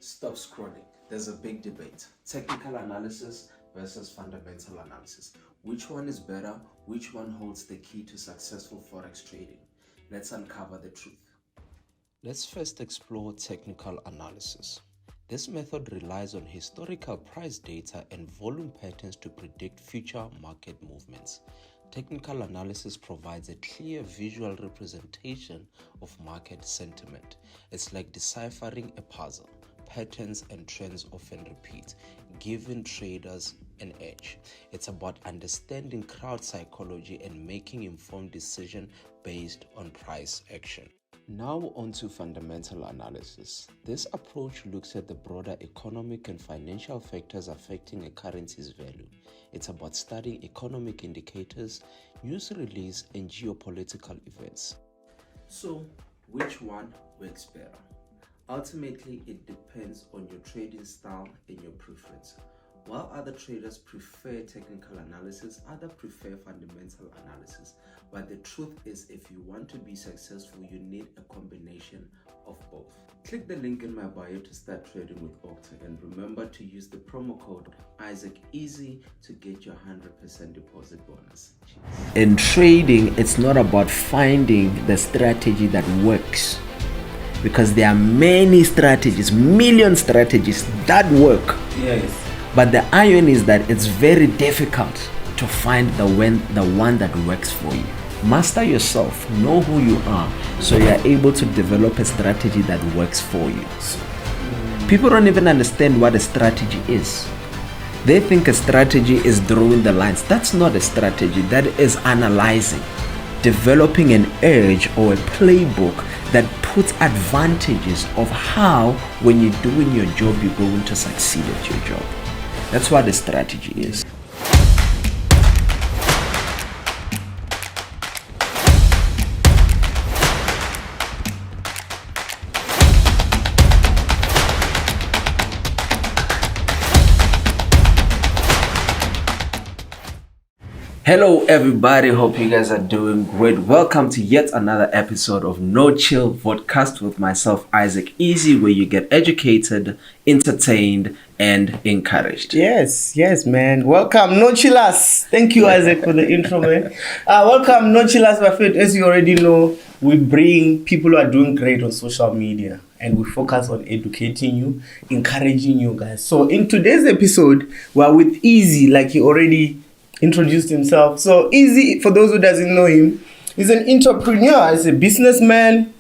Stop scrolling. There's a big debate. Technical analysis versus fundamental analysis. Which one is better? Which one holds the key to successful Forex trading? Let's uncover the truth. Let's first explore technical analysis. This method relies on historical price data and volume patterns to predict future market movements. Technical analysis provides a clear visual representation of market sentiment. It's like deciphering a puzzle. Patterns and trends often repeat, giving traders an edge. It's about understanding crowd psychology and making informed decisions based on price action. Now on to fundamental analysis. This approach looks at the broader economic and financial factors affecting a currency's value. It's about studying economic indicators, news release, and geopolitical events. So, which one works better? Ultimately, it depends on your trading style and your preference. While other traders prefer technical analysis, others prefer fundamental analysis. But the truth is, if you want to be successful, you need a combination of both. Click the link in my bio to start trading with Octa, and remember to use the promo code IsaacEasy to get your 100% deposit bonus. Cheers. In trading, it's not about finding the strategy that works, because there are many strategies, million strategies that work. Yes. But the iron is that it's very difficult to find the one that works for you. Master yourself, know who you are, so you are able to develop a strategy that works for you. People don't even understand what a strategy is. They think a strategy is drawing the lines. That's not a strategy, that is analyzing, developing an urge or a playbook that puts advantages of how, when you're doing your job, you're going to succeed at your job. That's what the strategy is. Hello everybody, hope you guys are doing great. Welcome to yet another episode of No Chill Podcast with myself, Isaac Easy, where you get educated, entertained, and encouraged. Yes, man. Welcome, No Chillers. Thank you, Isaac, for the intro, man. Welcome, No Chillers, my friend. As you already know, we bring people who are doing great on social media, and we focus on educating you, encouraging you guys. So in today's episode, we're with Easy, like he already introduced himself. So Easy, for those who doesn't know him, he's an entrepreneur, he's a businessman,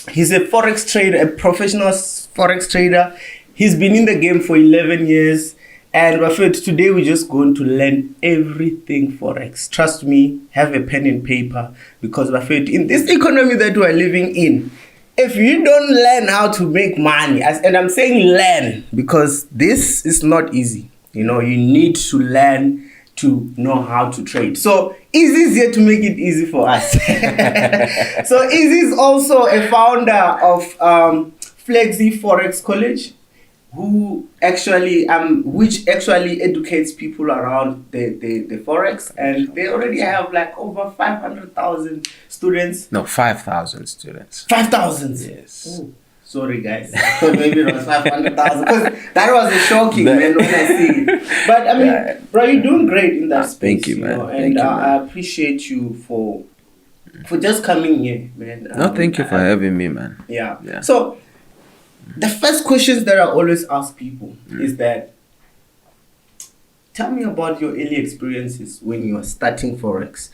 he's a Forex trader, a professional Forex trader. He's been in the game for 11 years. And Rafid, today we're just going to learn everything Forex. Trust me, have a pen and paper, because Rafid, in this economy that we're living in, if you don't learn how to make money, and I'm saying learn, because this is not easy. You know, you need to learn to know how to trade. So Easy is here to make it easy for us. So Easy is also a founder of Flexi Forex College, which actually educates people around the Forex, and they already have like over 500,000 students. No, 5,000 students. 5,000? Yes. Oh. Sorry guys, maybe it was 500,000, because that was a shocking, man, when I see it. But I mean, bro, you're doing great in that space. Thank you, man. You know, and I appreciate you for just coming here, man. No, thank you for having me, man. Yeah. So the first questions that I always ask people is that, tell me about your early experiences when you were starting Forex.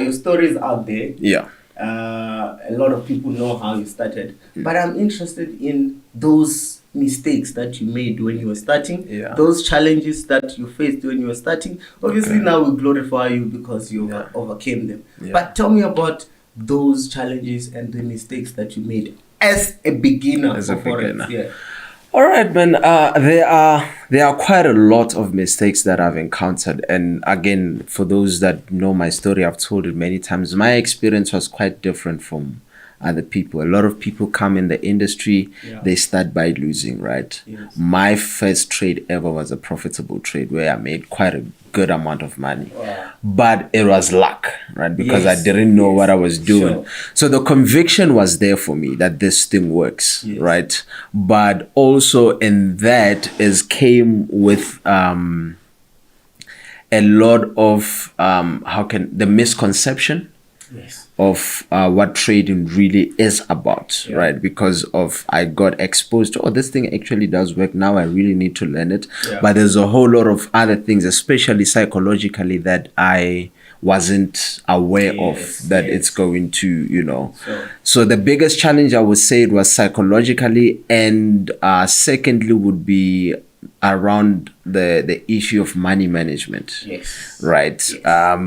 Your story is out there. Yeah. A lot of people know how you started, but I'm interested in those mistakes that you made when you were starting, those challenges that you faced when you were starting. Obviously, now we glorify you because you overcame them. But tell me about those challenges and the mistakes that you made as a beginner. Yeah. All right, man. There are quite a lot of mistakes that I've encountered, and again, for those that know my story, I've told it many times. My experience was quite different from other people. A lot of people come in the industry, they start by losing, right? Yes. My first trade ever was a profitable trade where I made quite a good amount of money. Wow. But it was luck, right? Because Yes. I didn't know what I was doing. Sure. So the conviction was there for me that this thing works, Yes. right? But also in that came with a lot of the misconception Yes. of what trading really is about, right? Because of I got exposed to, this thing actually does work. Now I really need to learn it. But there's a whole lot of other things, especially psychologically, that I wasn't aware of that it's going to, So the biggest challenge I would say it was psychologically, and secondly would be around the issue of money management. Yes. Right. Yes.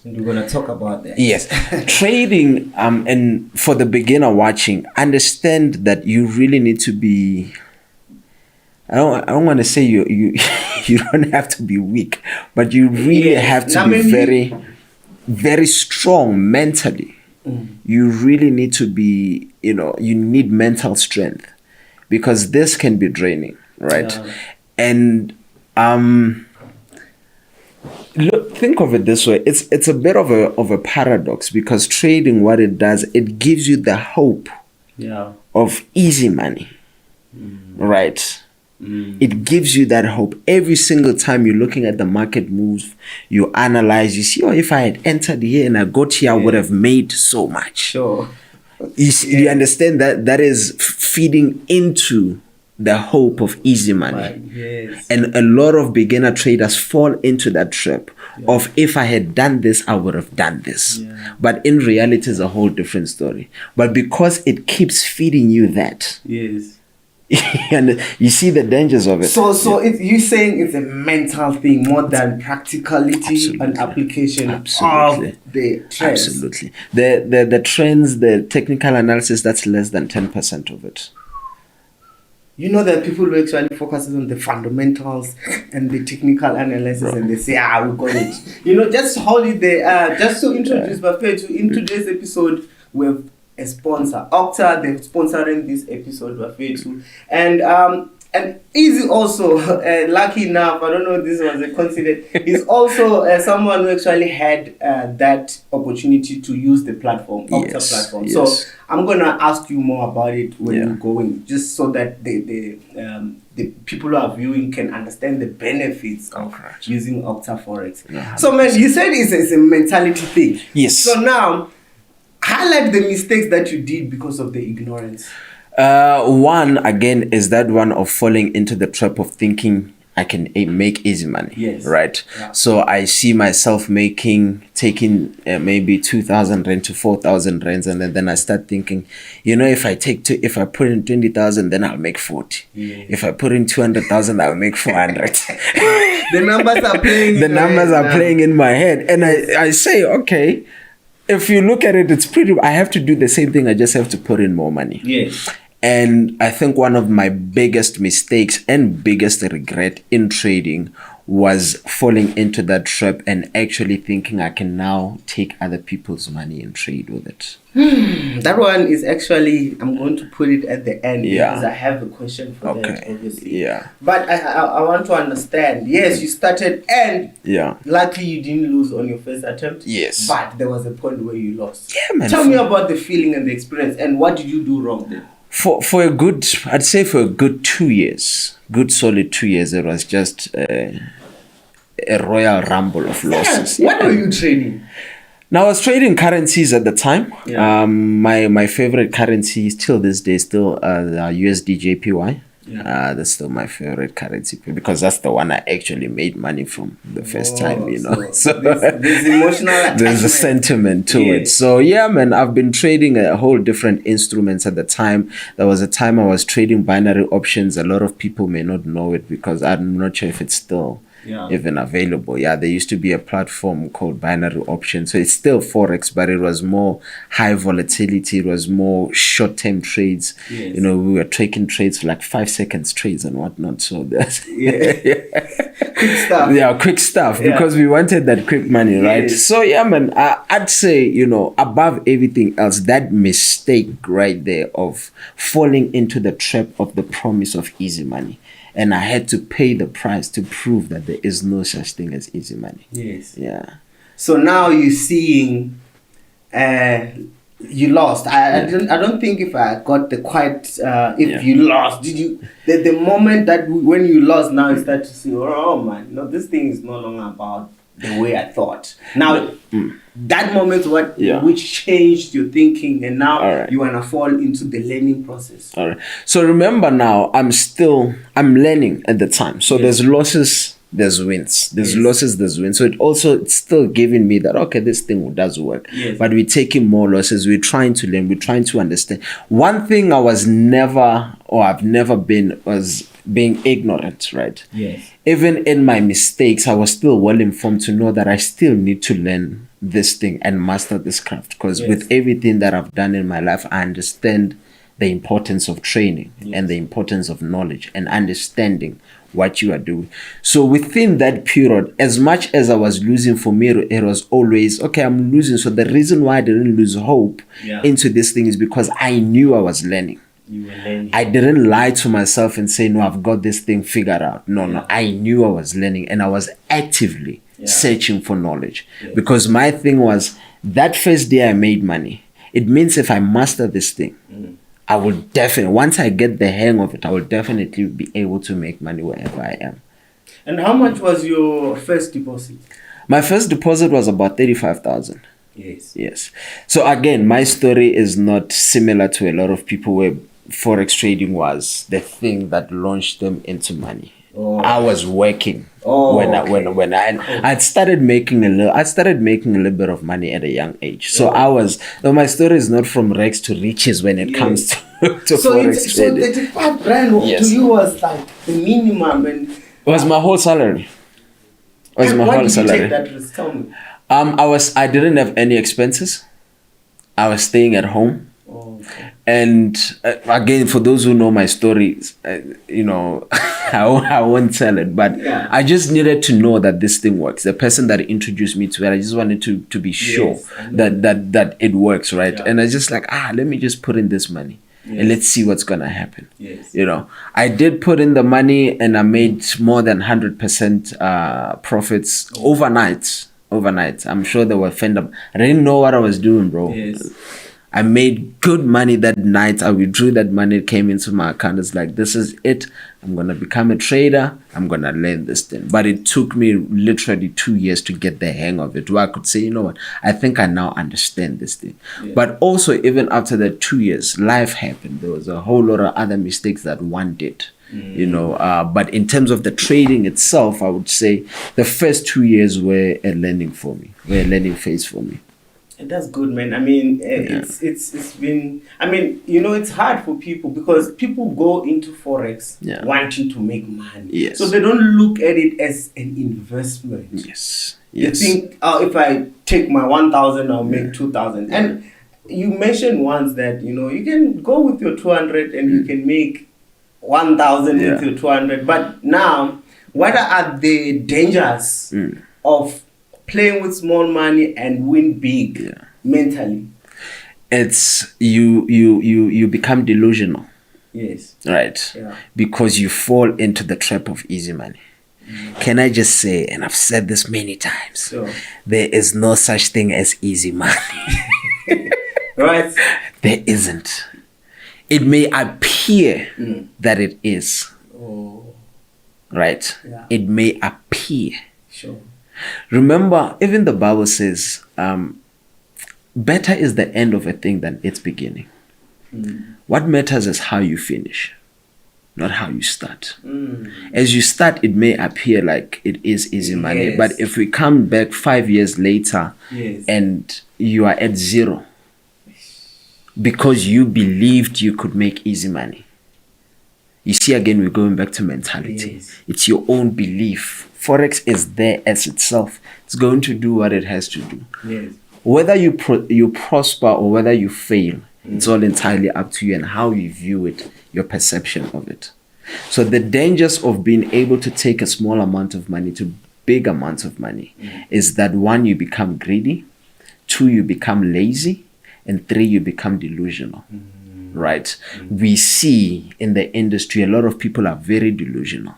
We're gonna talk about that. Yes. Trading, and for the beginner watching, understand that you really need to be, I don't want to say you you don't have to be weak, but you really have to be very, very strong mentally. You really need to be, you need mental strength, because this can be draining, right? And look, think of it this way. It's a bit of a paradox, because trading, what it does, it gives you the hope of easy money, right? It gives you that hope. Every single time you're looking at the market moves, you analyze, you see, if I had entered here and I got here, I would have made so much. Sure. You understand that is feeding into the hope of easy money. Right. Yes. And a lot of beginner traders fall into that trap of, if I had done this, I would have done this. But in reality, it's a whole different story. But because it keeps feeding you that, and you see the dangers of it. So you're saying it's a mental thing more than practicality and application of the trends. Absolutely. The trends, the technical analysis, that's less than 10% of it. You know that people who actually focuses on the fundamentals and the technical analysis, and they say, we got it. Just hold it there. Just to introduce Buffet, in today's episode, we have a sponsor, Okta. They're sponsoring this episode, Buffet, and Easy also, lucky enough, I don't know if this was a coincidence, is also someone who actually had that opportunity to use the platform, Okta platform. Yes. So I'm going to ask you more about it when you're going, just so that the people who are viewing can understand the benefits of using Okta Forex. So, man, you said it's a mentality thing. Yes. So now, highlight the mistakes that you did because of the ignorance. One, again, is that one of falling into the trap of thinking I can make easy money. Yes. Right. Yeah. So I see myself taking maybe 2,000 rand to 4,000 rands, and then I start thinking, if I put in 20,000, then I'll make 40. Yeah. If I put in 200,000, I'll make 400. The numbers are playing. The numbers are playing in my head, and I say, okay. If you look at it, it's I have to do the same thing. I just have to put in more money. Yes. And I think one of my biggest mistakes and biggest regret in trading was falling into that trap and actually thinking I can now take other people's money and trade with it. That one is actually, I'm going to put it at the end because I have a question for that, obviously. Yeah. But I want to understand. Yes, you started and luckily you didn't lose on your first attempt. Yes. But there was a point where you lost. Yeah, man. Tell me about the feeling and the experience, and what did you do wrong then? For a good 2 years, good solid 2 years, it was just a royal rumble of losses. What were you trading? Now, I was trading currencies at the time. Yeah. My favorite currency till this day, still the USD JPY. Yeah. That's still my favorite currency because that's the one I actually made money from the first time, So there's emotional attachment. There's a sentiment to it. So yeah, man, I've been trading a whole different instruments at the time. There was a time I was trading binary options. A lot of people may not know it because I'm not sure if it's still even available. Yeah, there used to be a platform called Binary Option. So it's still Forex, but it was more high volatility. It was more short-term trades. Yes. You know, we were taking trades for like 5 seconds trades and whatnot. So that's quick stuff. Yeah, quick stuff, because we wanted that quick money, right? Yes. So yeah, man, I'd say, you know, above everything else, that mistake right there of falling into the trap of the promise of easy money. And I had to pay the price to prove that there is no such thing as easy money. Yes. Yeah. So now you're seeing, you lost. I don't think if I got the quite. You lost, did you? The moment that when you lost, now you start to see, oh man, no, this thing is no longer about the way I thought. Now, that moment, which changed your thinking, and now you wanna fall into the learning process. All right. So remember now, I'm learning at the time. So there's losses, there's wins. There's losses, there's wins. So it's still giving me that, okay, this thing does work. Yes. But we're taking more losses. We're trying to learn. We're trying to understand. One thing I've never been was being ignorant, right? Yes. Even in my mistakes, I was still well informed to know that I still need to learn this thing and master this craft. Because with everything that I've done in my life, I understand the importance of training and the importance of knowledge and understanding what you are doing. So within that period, as much as I was losing, for me, it was always, okay, I'm losing. So the reason why I didn't lose hope into this thing is because I knew I was learning. I didn't lie to myself and say, no, I've got this thing figured out. No, I knew I was learning, and I was actively searching for knowledge. Because my thing was, that first day I made money, it means if I master this thing, I will definitely, once I get the hang of it, I will definitely be able to make money wherever I am. And how much was your first deposit? My first deposit was about 35,000. Yes. So again, my story is not similar to a lot of people where Forex trading was the thing that launched them into money. I was working when I started making a little bit of money at a young age. So my story is not from rags to riches when it comes to Forex trading. So 35 grand to you was like the minimum, and it was my whole salary. Why did you take that risk? Tell me. I didn't have any expenses. I was staying at home. And again, for those who know my story, you know, I won't tell it, but I just needed to know that this thing works. The person that introduced me to it, I just wanted to be sure that it works, right? And I just like, let me just put in this money and let's see what's gonna happen. You know, I did put in the money and I made more than 100% profits overnight. I'm sure they were fed up. I didn't know what I was doing, bro. I made good money that night. I withdrew that money. It came into my account. It's like, this is it. I'm going to become a trader. I'm going to learn this thing. But it took me literally 2 years to get the hang of it, where I could say, you know what, I think I now understand this thing. But also, even after that 2 years, life happened. There was a whole lot of other mistakes that one did. You know, but in terms of the trading itself, I would say the first 2 years were a learning phase for me. And that's good, man. I mean, it's been, I mean, you know, it's hard for people because people go into Forex wanting to make money. So they don't look at it as an investment. They think, if I take my 1,000, I'll make 2,000. And you mentioned once that, you know, you can go with your 200 and you can make 1,000 with your 200. But now, what are the dangers of playing with small money and win big mentally? It's you become delusional. Right? Because you fall into the trap of easy money. Can I just say, and I've said this many times, there is no such thing as easy money. Right? There isn't. It may appear that it is. Right? It may appear. Remember, even the Bible says, better is the end of a thing than its beginning. What matters is how you finish, not how you start. As you start, it may appear like it is easy money, but if we come back 5 years later and you are at zero because you believed you could make easy money, you see, again, we're going back to mentality. It's your own belief Forex is there as itself. It's going to do what it has to do. Yes. Whether you prosper or whether you fail, it's all entirely up to you and how you view it, your perception of it. So the dangers of being able to take a small amount of money to big amounts of money is that, one, you become greedy, two, you become lazy, and three, you become delusional. Right? We see in the industry a lot of people are very delusional.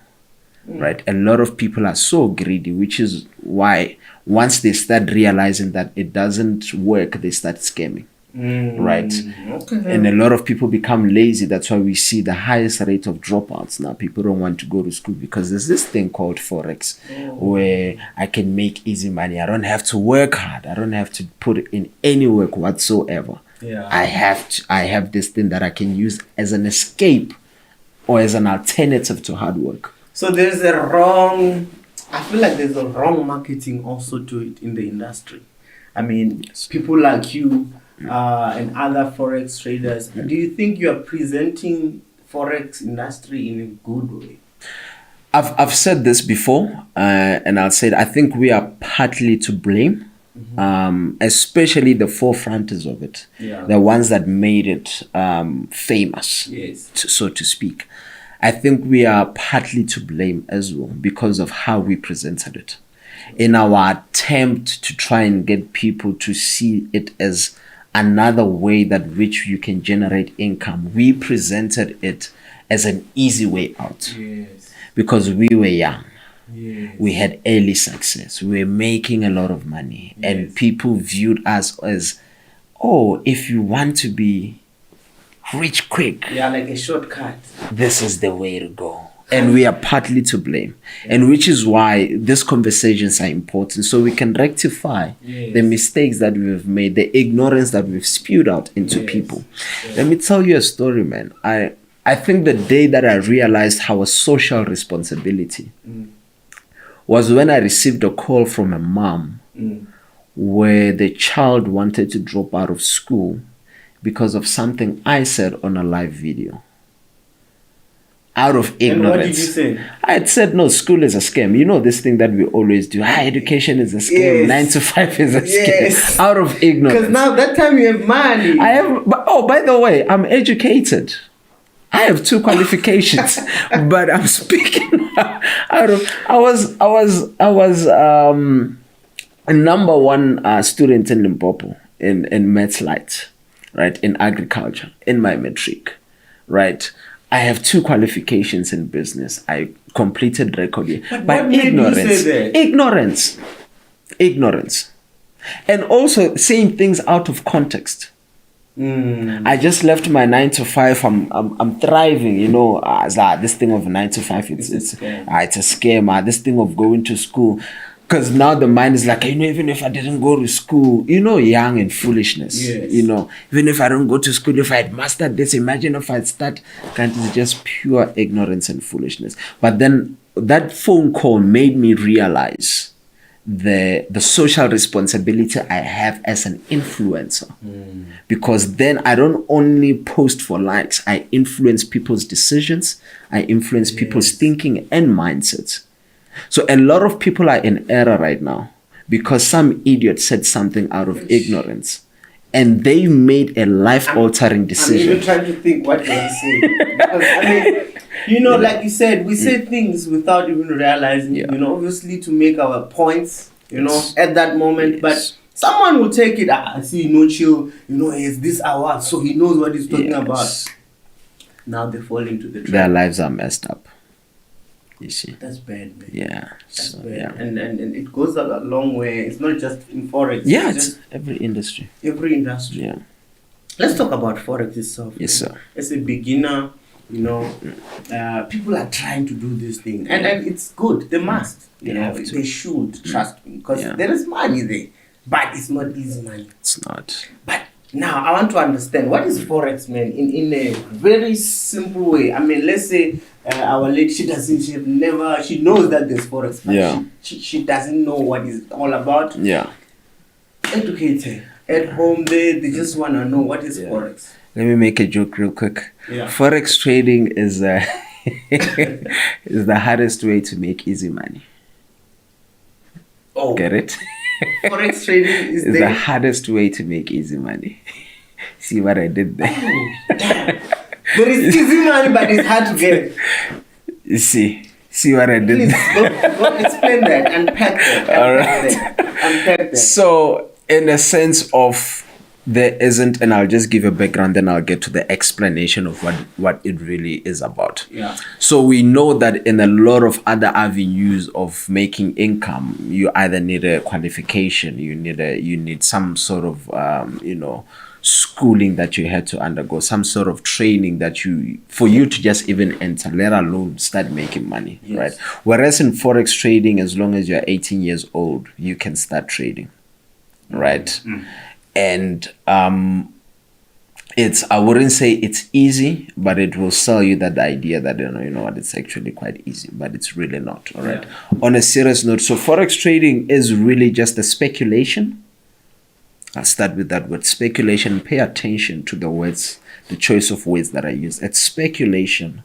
Right? A lot of people are so greedy, which is why once they start realizing that it doesn't work, they start scamming. Right? Okay. And a lot of people become lazy. That's why we see the highest rate of dropouts now. People don't want to go to school because there's this thing called Forex where I can make easy money. I don't have to work hard. I don't have to put in any work whatsoever. Yeah. I have this thing that I can use as an escape or as an alternative to hard work. So I feel like there's a wrong marketing also to it in the industry. I mean, people like you and other Forex traders, do you think you are presenting Forex industry in a good way? I've said this before, and I'll say it. I think we are partly to blame, especially the forefronters of it, the ones that made it famous, so to speak. I think we are partly to blame as well because of how we presented it. In our attempt to try and get people to see it as another way that which you can generate income, we presented it as an easy way out. Because we were young. We had early success. We were making a lot of money. And people viewed us as, oh, if you want to be rich quick, like a shortcut, this is the way to go. And we are partly to blame. And which is why these conversations are important, so we can rectify the mistakes that we've made, the ignorance that we've spewed out into people. Let me tell you a story, man. I think the day that I realized our social responsibility was when I received a call from a mom where the child wanted to drop out of school because of something I said on a live video. Out of ignorance. And what did you say? I had said, no, school is a scam. You know this thing that we always do. Higher education is a scam. 9 to 5 is a scam. Out of ignorance. Because now that time you have money. I have. Oh, by the way, I'm educated. I have 2 qualifications, but I'm speaking out of. I was a number 1 student in Limpopo in Maths Light, right, in agriculture in my matric, right. I have 2 qualifications in business. I completed record year. But ignorance, and also saying things out of context. I just left my 9 to 5. I'm thriving, you know. This thing of 9 to 5, it's a scam. This thing of going to school, because now the mind is like, you know, even if I didn't go to school, you know, young and foolishness. You know, even if I don't go to school, if I had mastered this, imagine if I'd start. It's just pure ignorance and foolishness. But then that phone call made me realize the social responsibility I have as an influencer. Because then I don't only post for likes, I influence people's decisions, I influence people's thinking and mindsets. So a lot of people are in error right now because some idiot said something out of ignorance and they made a life-altering decision. I'm even trying to think what they say. Because, I mean, you know, like you said, we say things without even realizing, you know, obviously to make our points, you know, at that moment. But someone will take it, I see no chill, you know, it's this hour, so he knows what he's talking about. Now they fall into the trap. Their lives are messed up. You see. That's bad, man. Yeah. That's bad. And it goes a long way. It's not just in Forex. Yeah, it's just every industry. Every industry. Yeah. Let's talk about Forex itself. Yes, sir. As a beginner, you know, people are trying to do this thing. And it's good. They must. You know, they should. Trust me. Because there is money there. But it's not easy money. It's not. But now, I want to understand, what is Forex, man, in a very simple way? I mean, let's say our lady, she knows that there's Forex, but she doesn't know what it's all about. Yeah. Educate her. At home, they just want to know what is Forex. Let me make a joke real quick. Yeah. Forex trading is is the hardest way to make easy money. Oh. Get it? Forex trading is It's the hardest way to make easy money. See what I did there? Oh, damn. There is easy money, but it's hard to get. You see what I did Please, there? go explain that. Unpack that. All right. Unpack that. So, in a sense of there isn't, and I'll just give a background, then I'll get to the explanation of what it really is about. Yeah. So we know that in a lot of other avenues of making income, you either need a qualification, you need some sort of schooling that you had to undergo, some sort of training that for you to just even enter, let alone start making money, yes. right? Whereas in Forex trading, as long as you're 18 years old, you can start trading, right? Mm-hmm. And I wouldn't say it's easy, but it will sell you that idea that you know what, it's actually quite easy, but it's really not. All right. Yeah. On a serious note, so Forex trading is really just a speculation. I'll start with that word, speculation. Pay attention to the words, the choice of words that I use. It's speculation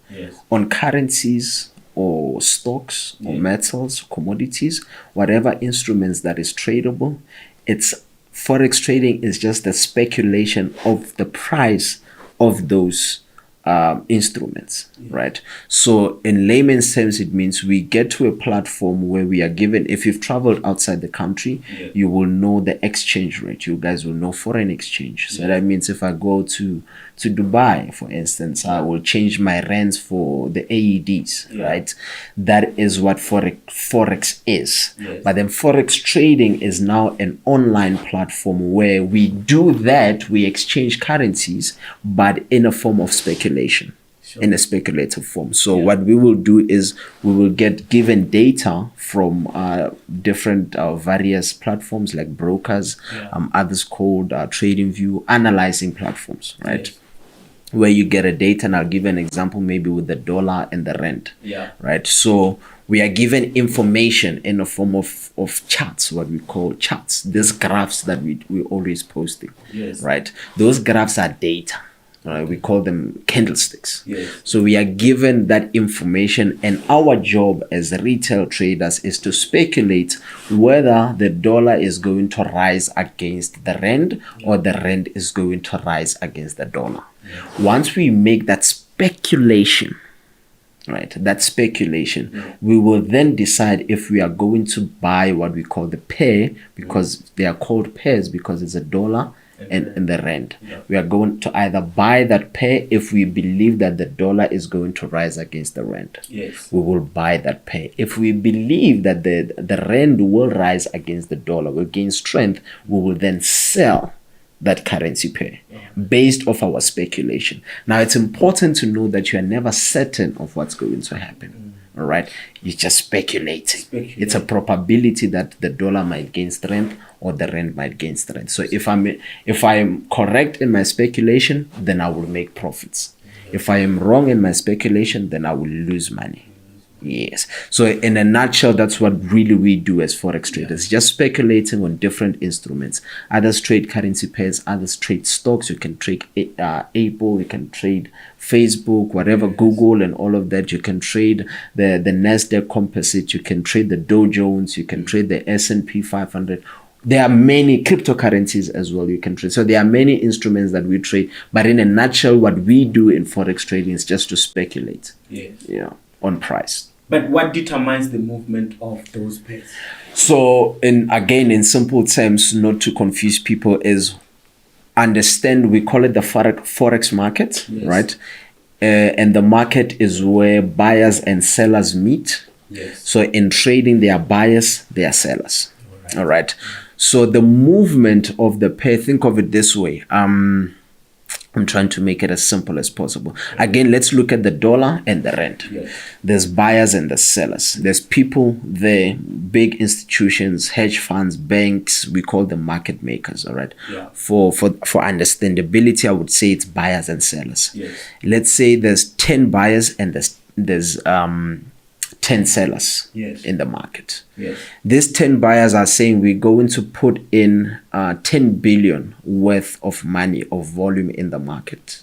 on currencies or stocks or metals, commodities, whatever instruments that is tradable. Forex trading is just a speculation of the price of those instruments, right? So in layman's terms, it means we get to a platform where we are given, if you've traveled outside the country, you will know the exchange rate. You guys will know foreign exchange. So that means if I go to Dubai, for instance, I will change my rands for the AEDs, right? That is what Forex is. But then Forex trading is now an online platform where we do that, we exchange currencies, but in a form of speculation, in a speculative form. So what we will do is we will get given data from different various platforms like brokers, others called TradingView, analyzing platforms, right? Where you get a data, and I'll give an example maybe with the dollar and the rand, right? So we are given information in a form of charts, what we call charts, these graphs that we always posting, right? Those graphs are data. We call them candlesticks. So we are given that information, and our job as retail traders is to speculate whether the dollar is going to rise against the rand or the rand is going to rise against the dollar. Once we make that speculation, right, we will then decide if we are going to buy what we call the pair, because they are called pairs because it's a dollar and the rand. We are going to either buy that pair if we believe that the dollar is going to rise against the rand. We will buy that pair. If we believe that the rand will rise against the dollar, will gain strength, we will then sell that currency pair based off our speculation. Now, it's important to know that you are never certain of what's going to happen. All right, you're just speculating. It's a probability that the dollar might gain strength or the rand might gain strength. So if I'm correct in my speculation, then I will make profits. If I am wrong in my speculation, then I will lose money. Yes. So in a nutshell, that's what really we do as Forex traders, just speculating on different instruments. Others trade currency pairs, others trade stocks. You can trade Apple, you can trade Facebook, whatever, Google and all of that. You can trade the Nasdaq Composite, you can trade the Dow Jones, you can trade the S&P 500. There are many cryptocurrencies as well you can trade. So there are many instruments that we trade. But in a nutshell, what we do in Forex trading is just to speculate on price. But what determines the movement of those pairs? So, in simple terms, not to confuse people, is understand, we call it the Forex market, right? And the market is where buyers and sellers meet. So in trading, there are buyers, there are sellers. All right. So the movement of the pair, think of it this way. I'm trying to make it as simple as possible. Again, let's look at the dollar and the rand. There's buyers and the sellers. There's people there, big institutions, hedge funds, banks. We call them market makers. All right. For understandability, I would say it's buyers and sellers. Let's say there's 10 buyers and there's 10 sellers in the market. These 10 buyers are saying we're going to put in 10 billion worth of money of volume in the market,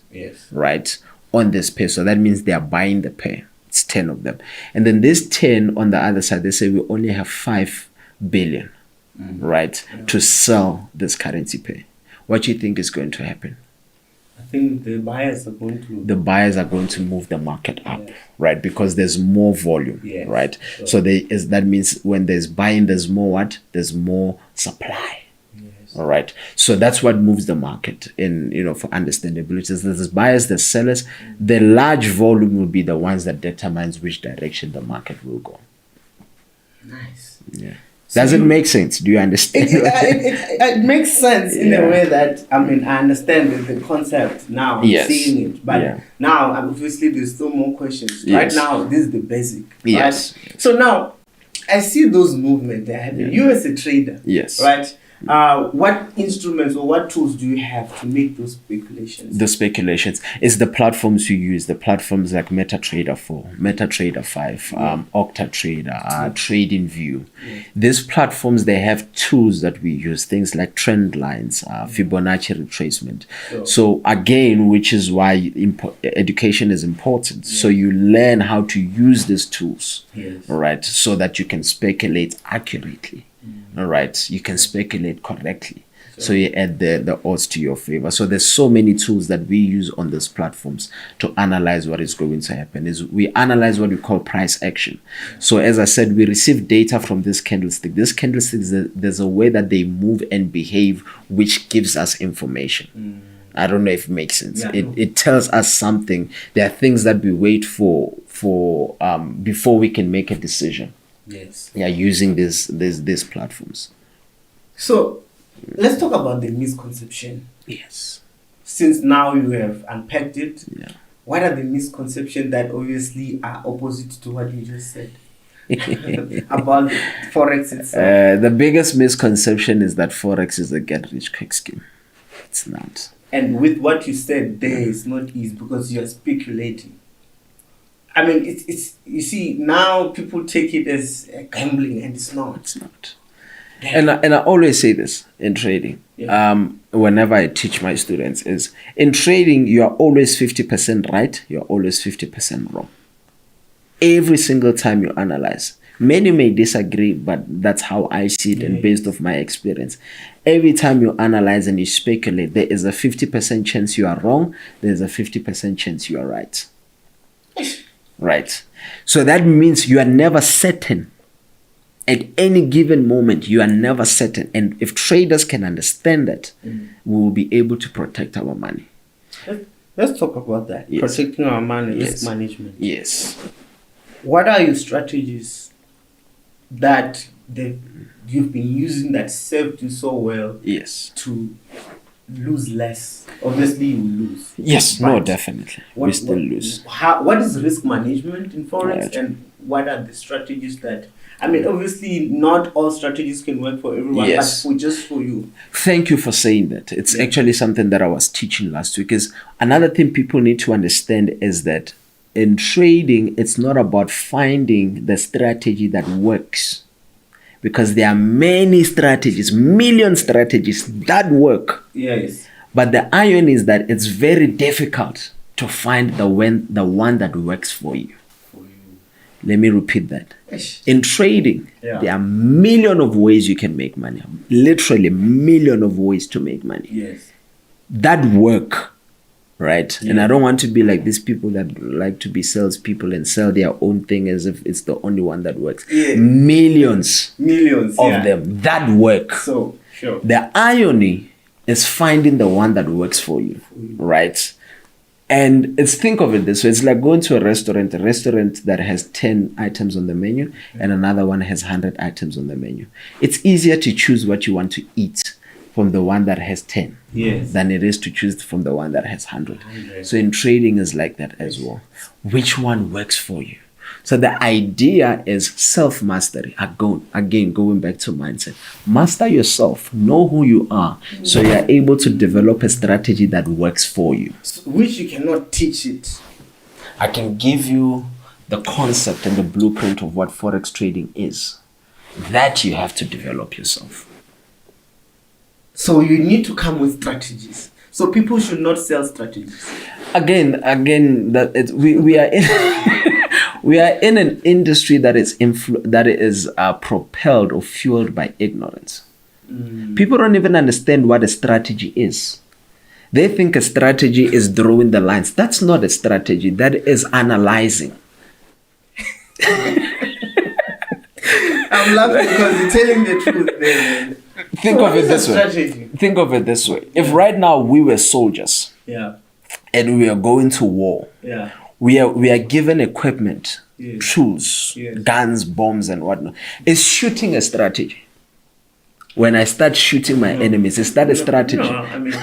right, on this pair. So that means they are buying the pair. It's 10 of them. And then these 10 on the other side, they say we only have 5 billion right, to sell this currency pair. What do you think is going to happen? I think the buyers are going to move the market up, right? Because there's more volume, right? Sure. So that means when there's buying, there's more what? There's more supply. All right. So that's what moves the market in, for understandability. There's buyers, there's sellers. The large volume will be the ones that determines which direction the market will go. Nice. Yeah. Does it make sense? Do you understand? It makes sense in a way that, I understand the concept now. I'm seeing it. But now, obviously, there's still more questions. Right now, this is the basic. Yes. Right? So now, I see those movements there. You as a trader. Yes. Right? What instruments or what tools do you have to make those speculations? The speculations is the platforms you use. The platforms like MetaTrader 4, MetaTrader 5, OctaTrader, TradingView. These platforms, they have tools that we use, things like trend lines, Fibonacci retracement. So again, which is why education is important. So you learn how to use these tools, all right, so that you can speculate accurately. All right, you can speculate correctly. So you add the odds to your favor. So there's so many tools that we use on those platforms to analyze what is going to happen. We analyze what we call price action. So as I said, we receive data from this candlestick. This candlestick, there's a way that they move and behave, which gives us information. I don't know if it makes sense. It tells us something. There are things that we wait for before we can make a decision. Yes. Yeah, using these platforms. So let's talk about the misconception. Yes. Since now you have unpacked it, what are the misconceptions that obviously are opposite to what you just said about Forex itself? The biggest misconception is that Forex is a get-rich-quick scheme. It's not. And with what you said there, it's not easy because you're speculating. It's you see, now people take it as gambling, and it's not. It's not. And I always say this in trading. Whenever I teach my students is, in trading, you are always 50% right, you're always 50% wrong. Every single time you analyze. Many may disagree, but that's how I see it and based off my experience. Every time you analyze and you speculate, there is a 50% chance you are wrong, there's a 50% chance you are right. Right. So that means you are never certain. At any given moment, you are never certain. And if traders can understand that, we will be able to protect our money. Let's talk about that. Protecting our money, risk management. Yes. What are your strategies that you've been using that served you so well to lose less? Obviously, you lose. Yes, no, definitely. We still lose. What is risk management in Forex, and what are the strategies that... obviously, not all strategies can work for everyone, but just for you. Thank you for saying that. It's actually something that I was teaching last week. Is another thing people need to understand is that in trading, it's not about finding the strategy that works. Because there are many strategies, million strategies that work. Yes. But the irony is that it's very difficult to find the one that works for you. Let me repeat that. In trading, there are million of ways you can make money. Literally million of ways to make money. Yes. That work, right? Yeah. And I don't want to be like these people that like to be salespeople and sell their own thing as if it's the only one that works. Yeah. Millions of them that work. So, sure. The irony is finding the one that works for you, right? And think of it this way. It's like going to a restaurant that has 10 items on the menu and another one has 100 items on the menu. It's easier to choose what you want to eat from the one that has 10 than it is to choose from the one that has 100. So in trading is like that as well. Which one works for you? So the idea is self-mastery. Again, going back to mindset. Master yourself. Know who you are. So you are able to develop a strategy that works for you. Which you cannot teach it. I can give you the concept and the blueprint of what Forex trading is. That you have to develop yourself. So you need to come with strategies. So people should not sell strategies. Again, that we are in... We are in an industry that is propelled or fueled by ignorance. People don't even understand what a strategy is. They think a strategy is drawing the lines. That's not a strategy. That is analyzing. I'm laughing because you're telling the truth there. Think of it this way. Think of it this way. If right now we were soldiers, and we are going to war, we are given equipment, tools, guns, bombs, and whatnot. Is shooting a strategy? When I start shooting my enemies, is that a strategy? No, I mean,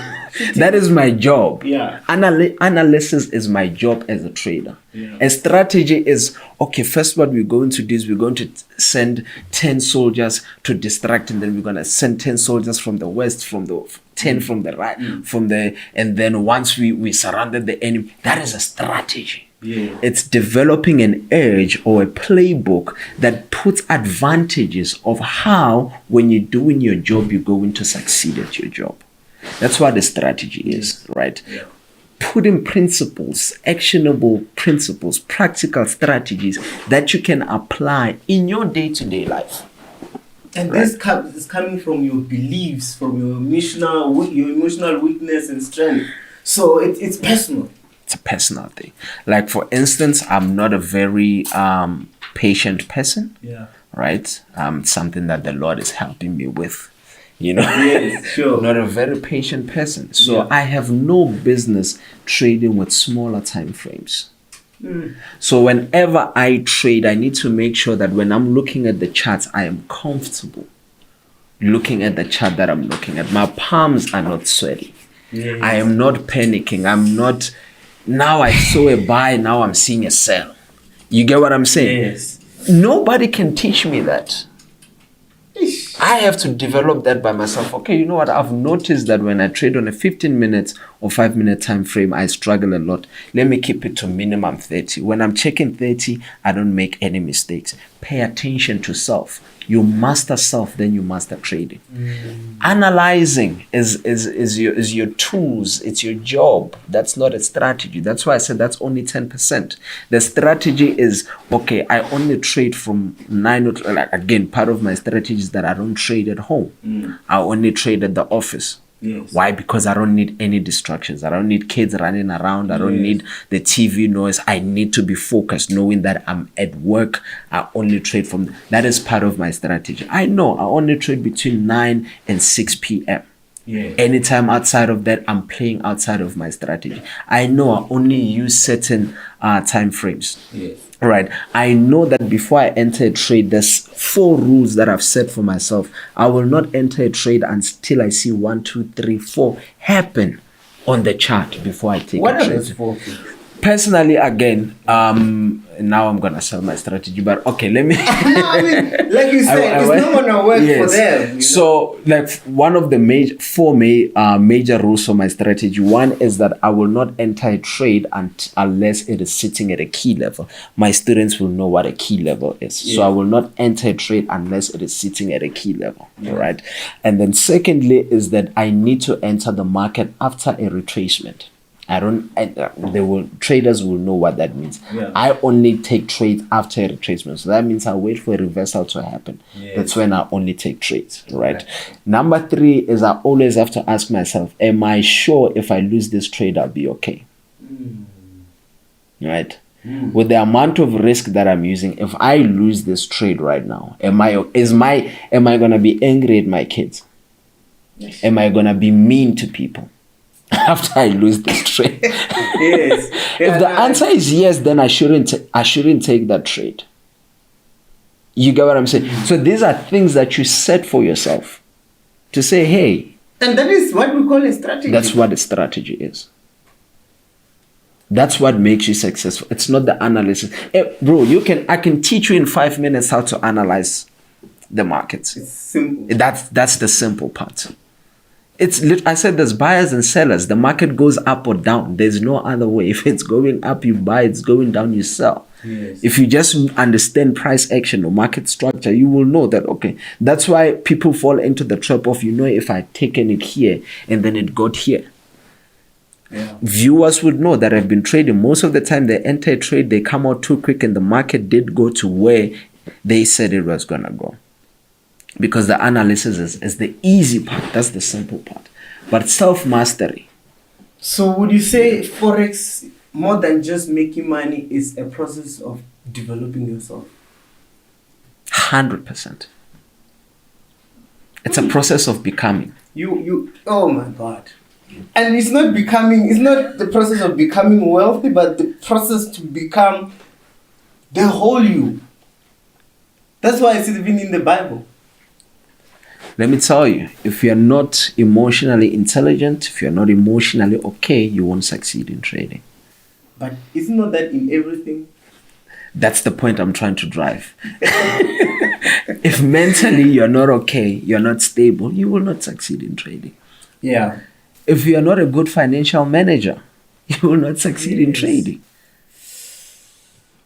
that is my job. Yeah. Analysis is my job as a trader. A strategy is, okay, first what we're going to do is we're going to send 10 soldiers to distract, and then we're going to send 10 soldiers from the west, from the 10 from the right, and then once we surrounded the enemy. That is a strategy. It's developing an urge or a playbook that puts advantages of how, when you're doing your job, you're going to succeed at your job. That's what the strategy is, right? Putting principles, actionable principles, practical strategies that you can apply in your day-to-day life. And this is coming from your beliefs, from your emotional weakness and strength. So it's personal. It's a personal thing. Like, for instance, I'm not a very patient person. Right? Something that the Lord is helping me with. Yes, sure. Not a very patient person. So I have no business trading with smaller time frames. So whenever I trade, I need to make sure that when I'm looking at the charts, I am comfortable looking at the chart that I'm looking at. My palms are not sweaty. I am not panicking. I'm not, now I saw a buy, now I'm seeing a sell. You get what I'm saying? Yes. Nobody can teach me that. I have to develop that by myself. Okay, you know what? I've noticed that when I trade on a 15 minutes or 5 minute time frame, I struggle a lot. Let me keep it to minimum 30. When I'm checking 30, I don't make any mistakes. Pay attention to self. You master self, then you master trading. Analyzing is your tools. It's your job. That's not a strategy. That's why I said that's only 10%. The strategy is, okay, I only trade from 9 o'clock. Like, again, part of my strategy is that I don't trade at home. I only trade at the office. Why? Because I don't need any distractions. I don't need kids running around. I don't need the TV noise. I need to be focused, knowing that I'm at work. I only trade from, that is part of my strategy. I know I only trade between 9 and 6 p.m. Anytime outside of that, I'm playing outside of my strategy. I know I only use certain time frames. Right. I know that before I enter a trade, there's 4 rules that I've set for myself. I will not enter a trade until I see 1, 2, 3, 4 happen on the chart before I take a trade. What are those 4 things? Personally, again, now I'm gonna sell my strategy, but okay, let me. No, I mean, like you said, it's not gonna work for them. So, like, one of the 4 major rules for my strategy. One is that I will not enter a trade unless it is sitting at a key level. My students will know what a key level is. So I will not enter a trade unless it is sitting at a key level. All right. And then secondly is that I need to enter the market after a retracement. Traders will know what that means. I only take trades after a retracement. So that means I wait for a reversal to happen. That's when I only take trades, right? Number 3 is I always have to ask myself, am I sure if I lose this trade, I'll be okay? Right? With the amount of risk that I'm using, if I lose this trade right now, am I gonna be angry at my kids? Am I gonna be mean to people after I lose this trade? If the answer is yes, then I shouldn't take that trade. You get what I'm saying? So these are things that you set for yourself to say, hey. And that is what we call a strategy. That's what a strategy is. That's what makes you successful. It's not the analysis. Bro, I can teach you in 5 minutes how to analyze the markets. It's simple. That's the simple part. I said there's buyers and sellers. The market goes up or down. There's no other way. If it's going up, you buy. It's going down, you sell. If you just understand price action or market structure, you will know that, okay, that's why people fall into the trap of, if I taken it here and then it got here, Viewers would know that have been trading. Most of the time they enter a trade, they come out too quick, and the market did go to where they said it was gonna go. Because the analysis is the easy part, that's the simple part. But self-mastery. So would you say Forex, more than just making money, is a process of developing yourself? 100%. It's a process of becoming. Oh my God. And it's not the process of becoming wealthy, but the process to become the whole you. That's why it's even in the Bible. Let me tell you, if you're not emotionally intelligent, if you're not emotionally okay, you won't succeed in trading. But isn't not that in everything? That's the point I'm trying to drive. If mentally you're not okay, you're not stable, you will not succeed in trading. Yeah. If you're not a good financial manager, you will not succeed in trading.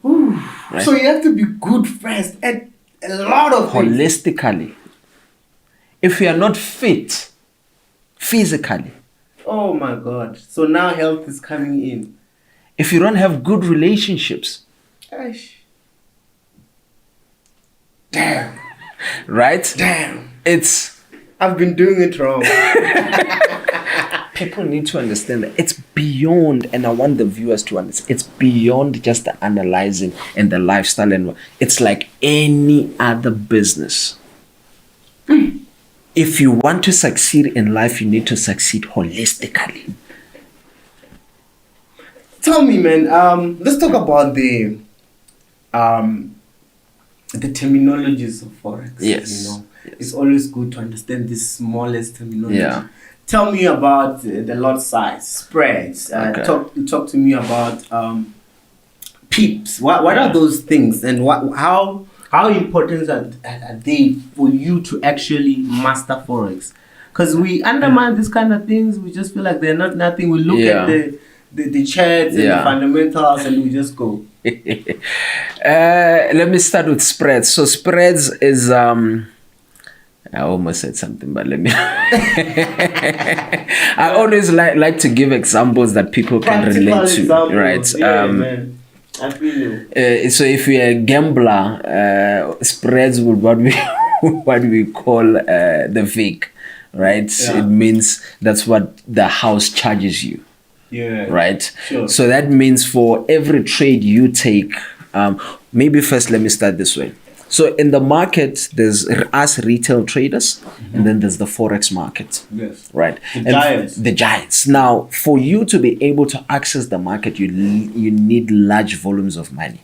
Right? So you have to be good first at a lot of things. Holistically. If you are not fit, physically. Oh my God. So now health is coming in. If you don't have good relationships. Gosh. Damn. Right? Damn. I've been doing it wrong. People need to understand that it's beyond, and I want the viewers to understand, it's beyond just the analyzing and the lifestyle, and it's like any other business. If you want to succeed in life, you need to succeed holistically. Tell me, man, let's talk about the terminologies of Forex. Yes. You know, it's always good to understand the smallest terminology. Yeah. Tell me about the lot size, spreads. Okay. Talk to me about pips. What are those things, and how important are they for you to actually master Forex? Because we undermine these kind of things. We just feel like they're not nothing. We look at the charts and the fundamentals, and we just go. Let me start with spreads. So spreads is I almost said something, but let me. I always like to give examples that people can relate to, right? Yeah, man. I feel you. So if you're a gambler, spreads would what we call the VIG, right? Yeah. It means that's what the house charges you. Yeah. Right. Sure. So that means for every trade you take, maybe first let me start this way. So in the market, there's us retail traders, and then there's the Forex market. Yes. Right. The giants. Now, for you to be able to access the market, you need large volumes of money.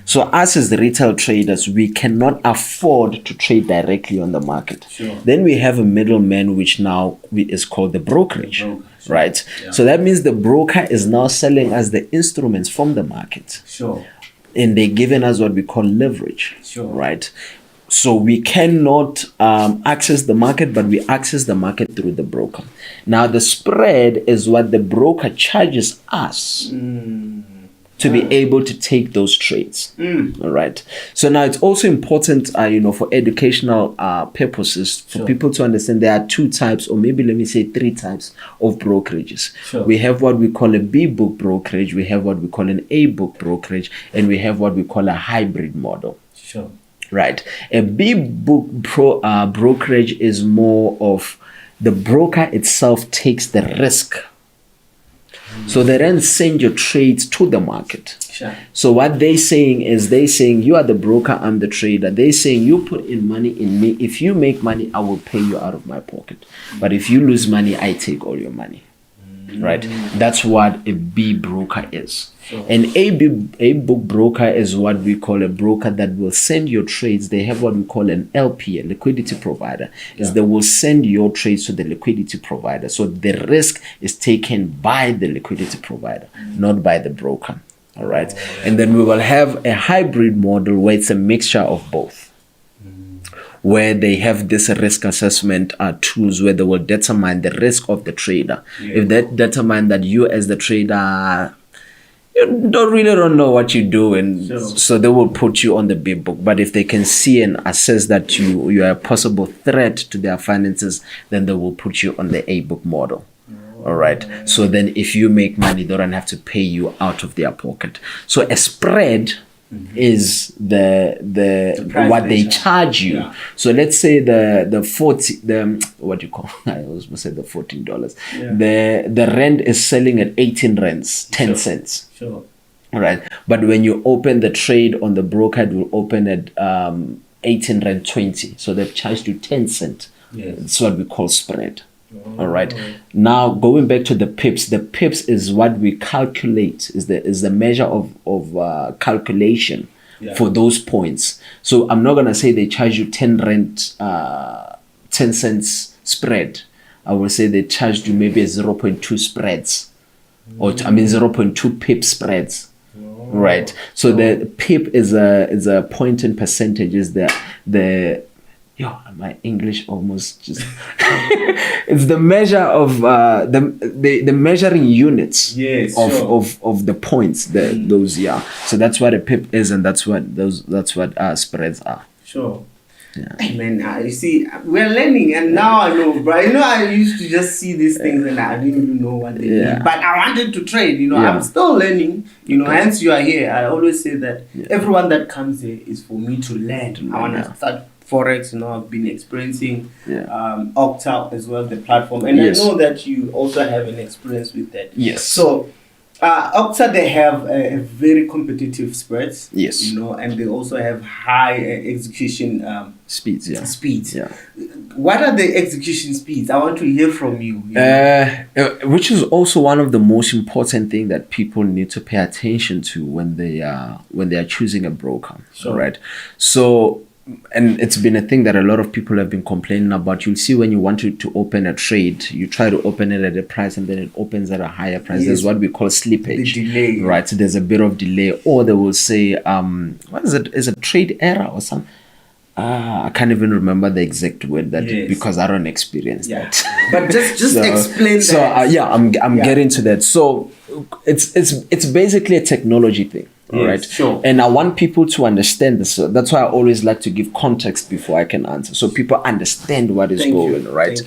So us as the retail traders, we cannot afford to trade directly on the market. Sure. Then we have a middleman, which now is called the brokerage. Sure. Right. Yeah. So that means the broker is now selling us the instruments from the market. Sure. And they're giving us what we call leverage. Sure. Right. So we cannot access the market, but we access the market through the broker. Now the spread is what the broker charges us to be able to take those trades. All right. So now it's also important, for educational purposes, for people to understand there are two types, or maybe let me say three types of brokerages. Sure. We have what we call a B book brokerage, we have what we call an A book brokerage, and we have what we call a hybrid model. Sure. Right. A B book brokerage is more of the broker itself takes the risk. So they then send your trades to the market. Sure. So what they're saying is you are the broker, I'm the trader. They're saying you put in money in me. If you make money, I will pay you out of my pocket. But if you lose money, I take all your money. Right? That's what a B broker is. Sure. An A book broker is what we call a broker that will send your trades. They have what we call an LP, a liquidity provider. Is they will send your trades to the liquidity provider. So the risk is taken by the liquidity provider, not by the broker. All right. And then we will have a hybrid model where it's a mixture of both, where they have this risk assessment tools where they will determine the risk of the trader. If they determine that you as the trader, you don't know what you do, and so they will put you on the B book. But if they can see and assess that you are a possible threat to their finances, then they will put you on the A book model. All right. So then if you make money, they don't have to pay you out of their pocket. So a spread is the price what they they charge you. Yeah. So let's say the 40 the what do you call I always say the $14. The rent is selling at 18 rands, 10 cents. Sure. All right. But when you open the trade on the broker, it will open at 18 rand 20. So they've charged you 10 cents. Yes. That's what we call spread. All right. Now going back to the pips, the pips is what we calculate, is the measure of calculation for those points. So I'm not gonna say they charge you 10 rand 10 cents spread. I will say they charged you maybe a 0.2 spreads, or 0.2 pip spreads. Right. So the pip is a point in percentage, is the my English almost just it's the measure of the measuring units of the points, those so that's what a pip is, and that's what spreads are. Sure. Yeah. Man, you see, we're learning, and now I know, bro. You know, I used to just see these things and I didn't even know what they mean. But I wanted to trade, you know, I'm still learning, you know, hence you are here. I always say that everyone that comes here is for me to learn. I want to start Forex, you know, I've been experiencing Octa as well, the platform. And I know that you also have an experience with that. Yes. So, Octa, they have a very competitive spreads. Yes. You know, and they also have high execution speeds. Yeah. Speeds. Yeah. What are the execution speeds? I want to hear from you. Which is also one of the most important thing that people need to pay attention to when they are choosing a broker. Sure. Right. So, and it's been a thing that a lot of people have been complaining about. You'll see when you want to open a trade, you try to open it at a price and then it opens at a higher price. Yes. There's what we call slippage. The delay. Right. So there's a bit of delay, or they will say, what is it? Is it trade error or something? I can't even remember the exact word because I don't experience that. But just explain that. So I'm getting to that. So it's basically a technology thing. All right. Sure. And I want people to understand this. So that's why I always like to give context before I can answer, so people understand what is going on, right?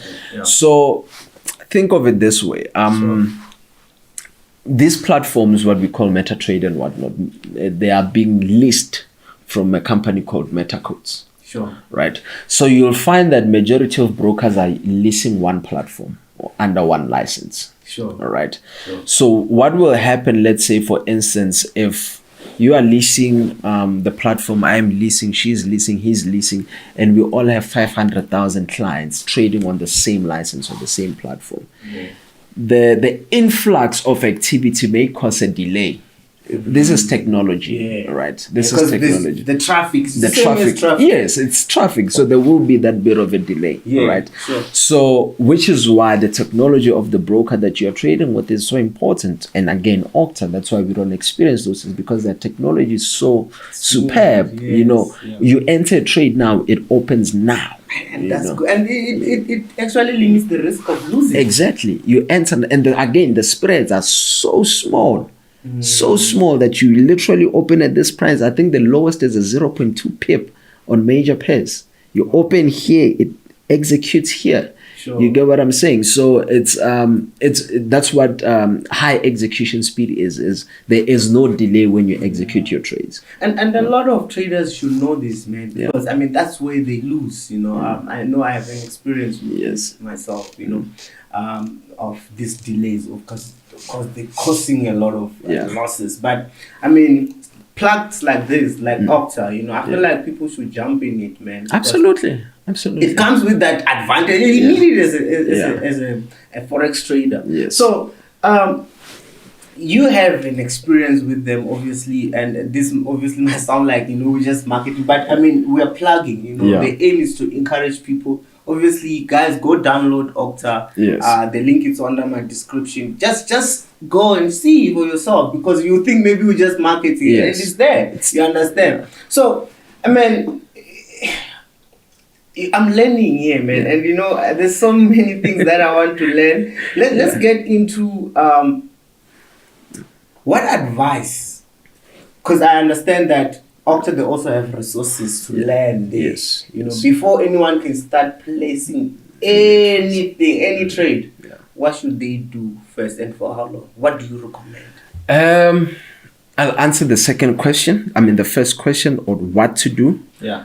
So think of it this way. These platforms, what we call MetaTrade and whatnot, they are being leased from a company called MetaCodes. Sure. Right. So you'll find that majority of brokers are leasing one platform or under one license. Sure. All right. Sure. So what will happen, let's say, for instance, if you are leasing the platform, I'm leasing, she's leasing, he's leasing, and we all have 500,000 clients trading on the same license or the same platform. The influx of activity may cause a delay. This is technology, right? This is technology. The traffic. Yes, it's traffic. So there will be that bit of a delay, right? Sure. So, which is why the technology of the broker that you're trading with is so important. And again, Octa, that's why we don't experience those things, because the technology is so superb. You know, you enter a trade now, it opens now. And that's good. And it actually limits the risk of losing. Exactly. You enter, and again, the spreads are so small. So small that you literally open at this price. I think the lowest is a 0.2 pip on major pairs. You open here, it executes here. Sure. You get what I'm saying? So it's that's what high execution speed is. There is no delay when you execute your trades. And a lot of traders should know this, man, because I mean that's where they lose. You know, I know I have an experience with myself. You know, of these delays, because they're causing a lot of losses. But I mean, plugs like this, like Octa, you know, I feel like people should jump in it, man. Absolutely. It comes with that advantage. You need it as a Forex trader. Yes. So, you have an experience with them, obviously, and this obviously might sound like, you know, we're just marketing, but I mean, we are plugging, you know, the aim is to encourage people. Obviously, guys, go download Octa. Yes. The link is under my description. Just go and see for yourself, because you think maybe we just marketing. Yes. It is there. You understand? So, I mean, I'm learning here, man, and you know, there's so many things that I want to learn. Let's get into what advice, because I understand that Octa, they also have resources to learn this. You know, before anyone can start placing anything, any trade. what should they do first and for how long? What do you recommend? I'll answer the second question. The first question on what to do. Yeah.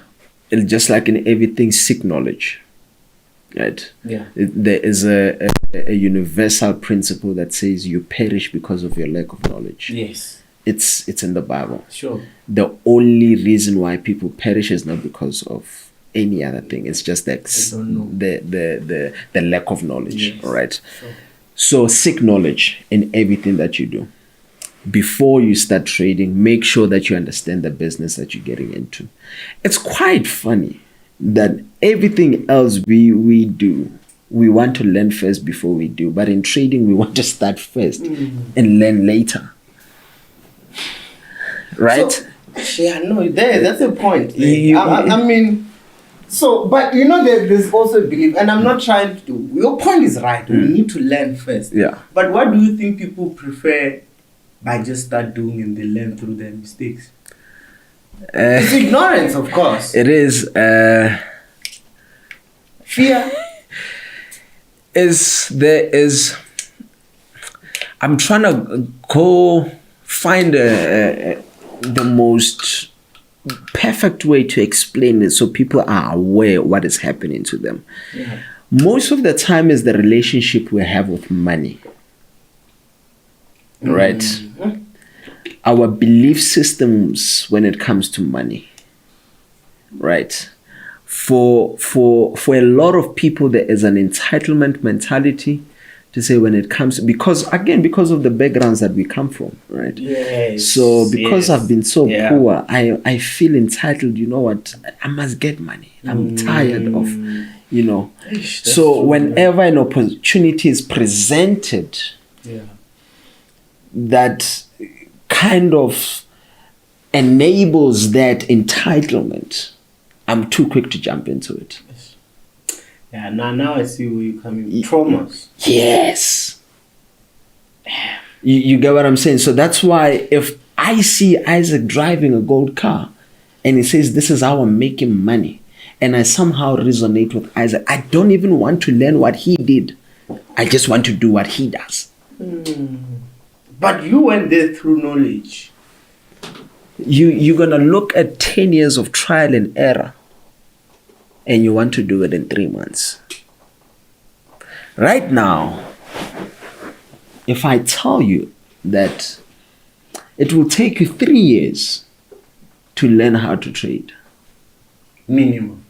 It's just like in everything, seek knowledge. Right? Yeah. There is a universal principle that says you perish because of your lack of knowledge. Yes. It's in the Bible. Sure. The only reason why people perish is not because of any other thing. It's just that the lack of knowledge. Yes. Right? Sure. So seek knowledge in everything that you do. Before you start trading, make sure that you understand the business that you're getting into. It's quite funny that everything else we do, we want to learn first before we do. But in trading, we want to start first and learn later. Right? So, that's a point. There's also a belief, and I'm not trying to. Your point is right. We need to learn first. Yeah. But what do you think people prefer by just start doing and they learn through their mistakes? It's ignorance, of course. It is. Fear. I'm trying to go find the most perfect way to explain it so people are aware what is happening to them. Yeah. Most of the time is the relationship we have with money. Right? Our belief systems when it comes to money. Right? For a lot of people, there is an entitlement mentality to say when it comes, because of the backgrounds that we come from, right? Yes. So because I've been so poor, I feel entitled. You know what? I must get money. I'm tired of, So true, whenever an opportunity is presented, that kind of enables that entitlement, I'm too quick to jump into it. Yeah, now I see where you're coming from. Traumas. Yes. You get what I'm saying? So that's why if I see Isaac driving a gold car and he says, this is how I'm making money, and I somehow resonate with Isaac, I don't even want to learn what he did. I just want to do what he does. But you went there through knowledge. You're going to look at 10 years of trial and error, and you want to do it in 3 months. Right now, if I tell you that it will take you 3 years to learn how to trade. Minimum.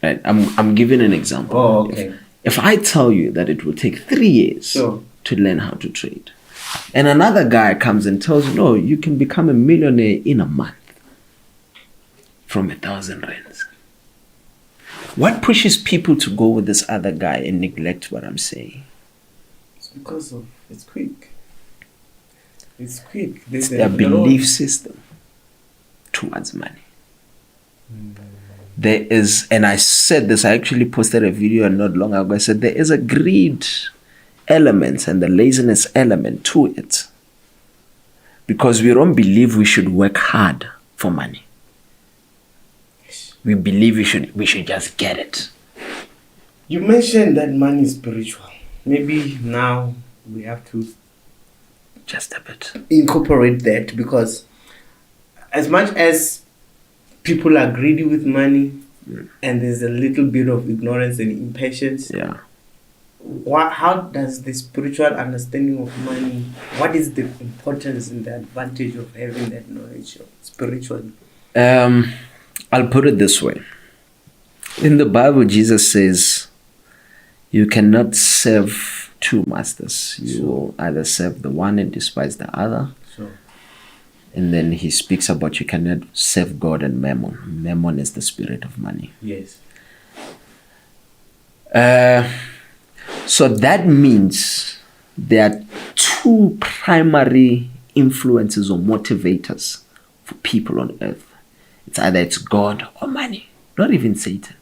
Right, I'm giving an example. Oh, okay. If I tell you that it will take 3 years to learn how to trade, and another guy comes and tells you, no, you can become a millionaire in a month from 1,000 rands. What pushes people to go with this other guy and neglect what I'm saying? It's because it's quick. It's quick. It's their belief system towards money. There is, and I said this, I actually posted a video not long ago. I said there is a greed element and the laziness element to it. Because we don't believe we should work hard for money. We believe we should just get it. You mentioned that money is spiritual. Maybe now we have to just a bit incorporate that, because as much as people are greedy with money and there's a little bit of ignorance and impatience, how does the spiritual understanding of money, what is the importance and the advantage of having that knowledge spiritually? I'll put it this way. In the Bible, Jesus says, you cannot serve two masters. You will either serve the one and despise the other. And then he speaks about you cannot serve God and mammon. Mammon is the spirit of money. Yes. So that means there are two primary influences or motivators for people on earth. It's either it's God or money, not even Satan.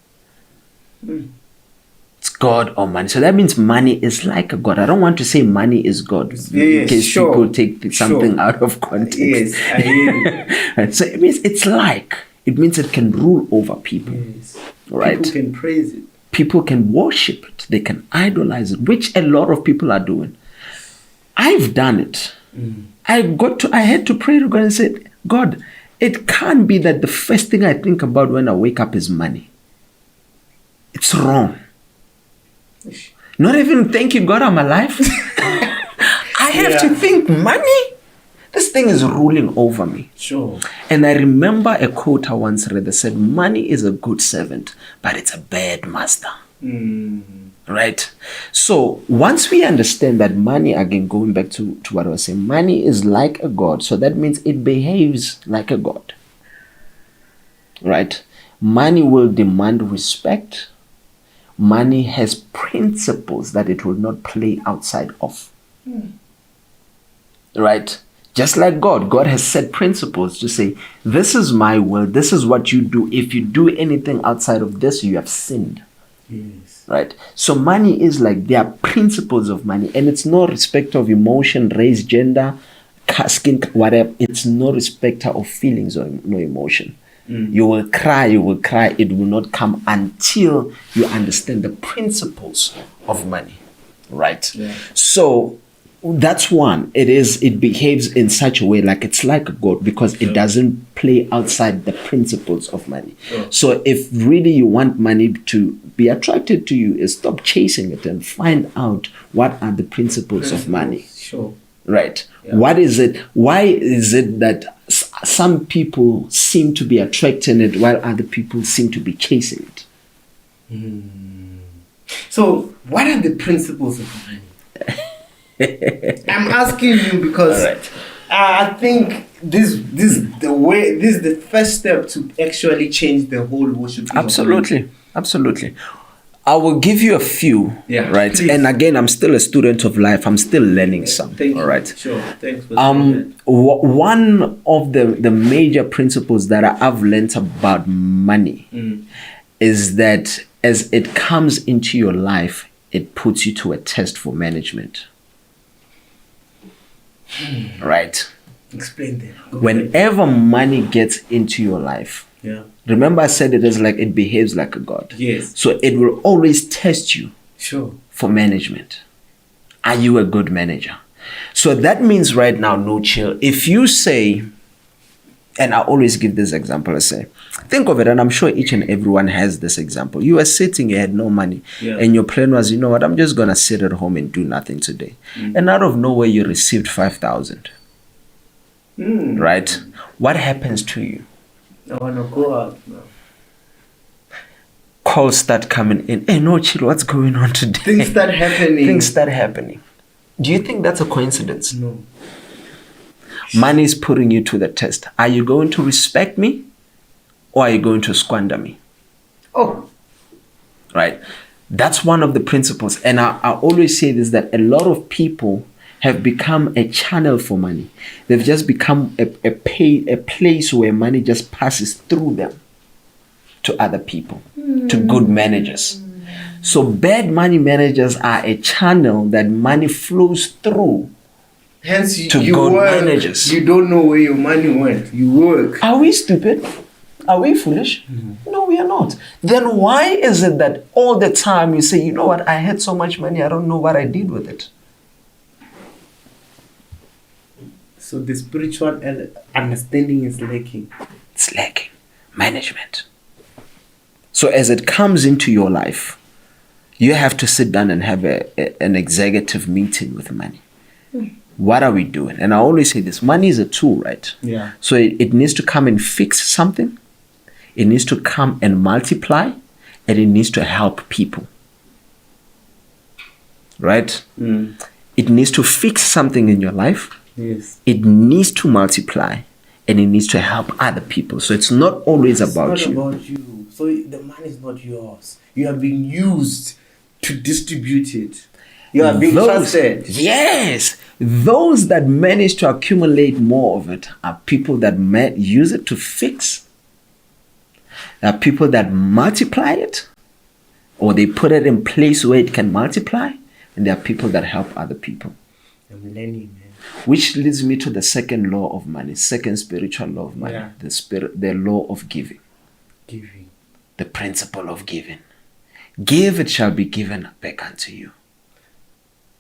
It's God or money. So that means money is like a God. I don't want to say money is God in case people take something out of context. Yes, I hear you. So it means it means it can rule over people. Yes. Right? People can praise it. People can worship it. They can idolize it, which a lot of people are doing. I've done it. I had to pray to God and say, God, it can't be that the first thing I think about when I wake up is money. It's wrong. Not even thank you, God, I'm alive. I have to think money. This thing is ruling over me. Sure. And I remember a quote I once read that said, money is a good servant, but it's a bad master. Right? So once we understand that money, again, going back to what I was saying, money is like a god. So that means it behaves like a god. Right? Money will demand respect. Money has principles that it will not play outside of. Right? Just like God, God has set principles to say, this is my will, this is what you do. If you do anything outside of this, you have sinned. Yes. Right? So money is like, there are principles of money, and it's no respecter of emotion, race, gender, skin, whatever. It's no respecter of feelings or no emotion. You will cry, it will not come until you understand the principles of money. Right? Yeah. So that's one. It behaves in such a way like it's like a god, because it doesn't play outside the principles of money. So if really you want money to be attracted to you, is stop chasing it and find out what are the principles of money. Sure. Right. Yeah. What is it? Why is it that some people seem to be attracting it while other people seem to be chasing it? So what are the principles of money? I'm asking you because I think this is the first step to actually change the whole worship. Absolutely. I will give you a few, right? Please. And again, I'm still a student of life. I'm still learning some. Thank you. All right. Sure. Thanks for one of the major principles that I've learned about money is that as it comes into your life, it puts you to a test for management. Right? Explain that. Whenever money gets into your life, remember I said it is like it behaves like a god. Yes. So it will always test you for management. Are you a good manager? So that means right now, no chill. If you say, and I always give this example, I say, think of it, and I'm sure each and everyone has this example. You were sitting, you had no money, and your plan was, you know what, I'm just going to sit at home and do nothing today. And out of nowhere, you received 5,000. Right? What happens to you? I want to go out now. Calls start coming in. Hey, no chill, what's going on today? Things start happening. Do you think that's a coincidence? No. Money is putting you to the test. Are you going to respect me, or are you going to squander me? Oh. Right? That's one of the principles. And I always say this, that a lot of people have become a channel for money. They've just become a place where money just passes through them to other people, to good managers. So bad money managers are a channel that money flows through. Hence, to you good work. managers. You don't know where your money went. You work. Are we stupid? Are we foolish? No, we are not. Then why is it that all the time you say, you know what, I had so much money, I don't know what I did with it? So the spiritual understanding is lacking. It's lacking. Management. So as it comes into your life, you have to sit down and have an executive meeting with money. What are we doing? And I always say this, money is a tool, right? Yeah. So it needs to come and fix something. It needs to come and multiply, and it needs to help people. Right? It needs to fix something in your life. Yes. It needs to multiply, and it needs to help other people. So it's not always about you. It's not about you. So the money is not yours. You are being used to distribute it. You are being trusted. Yes. Those that manage to accumulate more of it are people that use it to fix. There are people that multiply it, or they put it in place where it can multiply. And there are people that help other people. I'm learning, man. Which leads me to the second law of money, second spiritual law of money, the law of giving. Giving. The principle of giving. Give, it shall be given back unto you.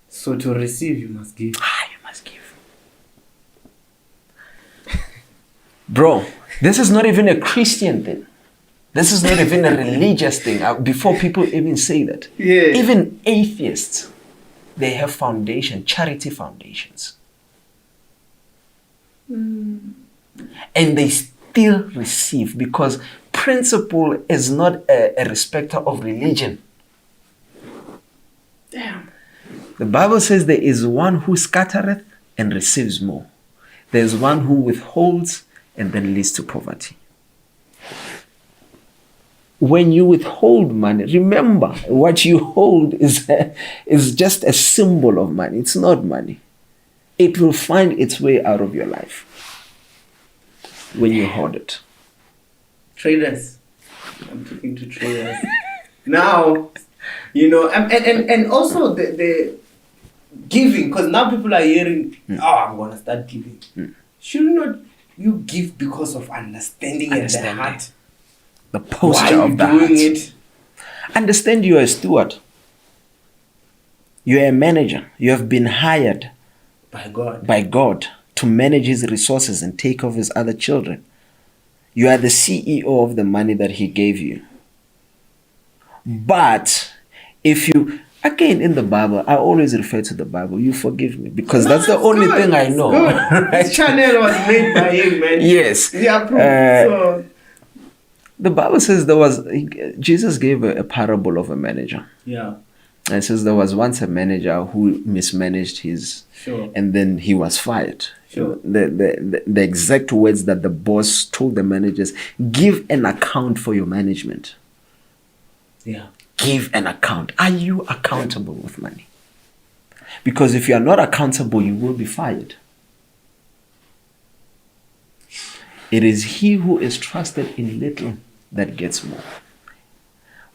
So to receive, you must give. You must give. Bro, this is not even a Christian thing. This is not even a religious thing. Before people even say that. Yeah. Even atheists, they have charity foundations. And they still receive because principle is not a respecter of religion. Damn. The Bible says there is one who scattereth and receives more. There is one who withholds and then leads to poverty. When you withhold money, remember what you hold is just a symbol of money. It's not money. It will find its way out of your life when you hold it. Traders. I'm talking to traders. Now, and also the giving, because now people are hearing, I'm going to start giving. Should not you give because of understanding and the heart? The posture of the heart. Why are you doing it? Understand you are a steward. You are a manager. You have been hired by God to manage his resources and take care of his other children. You are the CEO of the money that he gave you. But if you, again in the Bible, I always refer to the Bible. You forgive me because that's the only thing I know. This channel was made by him, man. Yes. Yeah, the Bible says Jesus gave a parable of a manager. Yeah. And it says there was once a manager who mismanaged and then he was fired. Sure. The exact words that the boss told the managers, give an account for your management. Yeah. Give an account. Are you accountable with money? Because if you are not accountable, you will be fired. It is he who is trusted in little that gets more.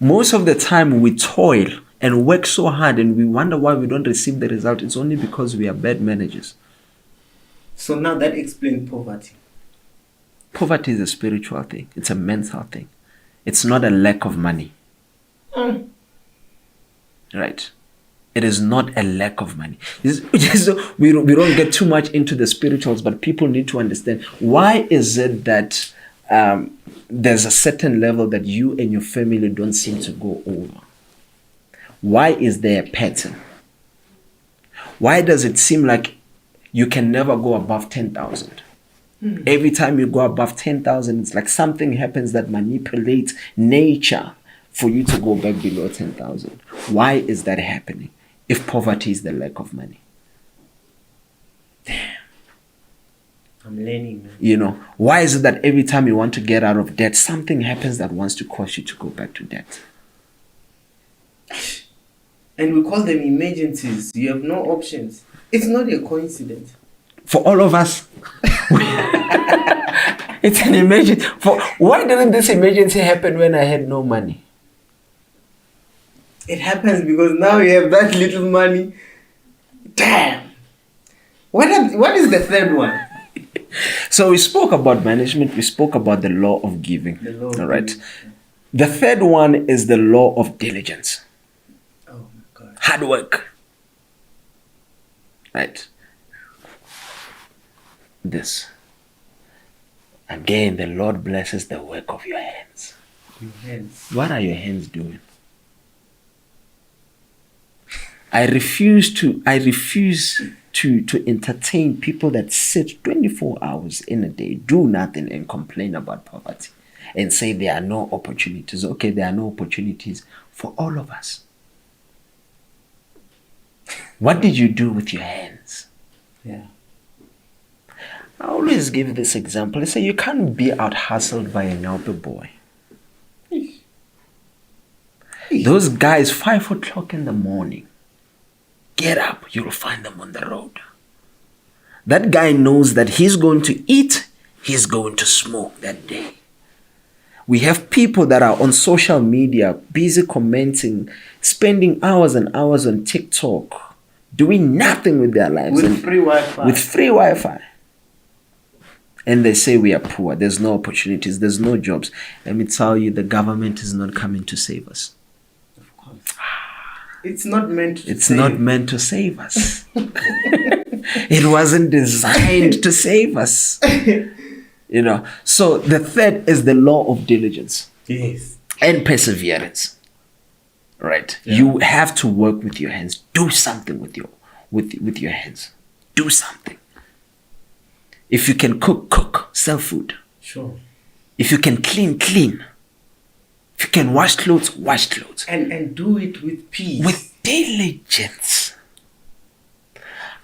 Most of the time we toil and work so hard and we wonder why we don't receive the result. It's only because we are bad managers. So now that explains poverty. Poverty is a spiritual thing. It's a mental thing. It's not a lack of money. Right. It is not a lack of money. We don't get too much into the spirituals, but people need to understand why is it that there's a certain level that you and your family don't seem to go over. Why is there a pattern? Why does it seem like you can never go above 10,000? Every time you go above 10,000, it's like something happens that manipulates nature for you to go back below 10,000. Why is that happening? If poverty is the lack of money. Damn. I'm learning, man. Why is it that every time you want to get out of debt, something happens that wants to cause you to go back to debt? And we call them emergencies. You have no options. It's not a coincidence. For all of us, it's an emergency. Why didn't this emergency happen when I had no money? It happens because now you have that little money. Damn. What is the third one? So we spoke about management. We spoke about the law of giving. All right. The third one is the law of diligence. Oh my God. Hard work. Right. This. Again, the Lord blesses the work of your hands. Your hands. What are your hands doing? I refuse to entertain people that sit 24 hours in a day, do nothing, and complain about poverty and say there are no opportunities. Okay, there are no opportunities for all of us. What did you do with your hands? Yeah. I always give this example. I say you can't be out hustled by a Nyope boy. Those guys, 5 o'clock in the morning, get up, you'll find them on the road. That guy knows that he's going to eat, he's going to smoke that day. We have people that are on social media, busy commenting, spending hours and hours on TikTok, doing nothing with their lives. With free Wi-Fi. With free Wi-Fi. And they say we are poor, there's no opportunities, there's no jobs. Let me tell you, the government is not coming to save us. It's not meant to It's save. not meant to save us. It wasn't designed to save us. You know. So the third is the law of diligence. Yes. And perseverance. Right? Yeah. You have to work with your hands. Do something with your hands. Do something. If you can cook, sell food. Sure. If you can clean. If you can wash clothes. And do it with peace. With diligence.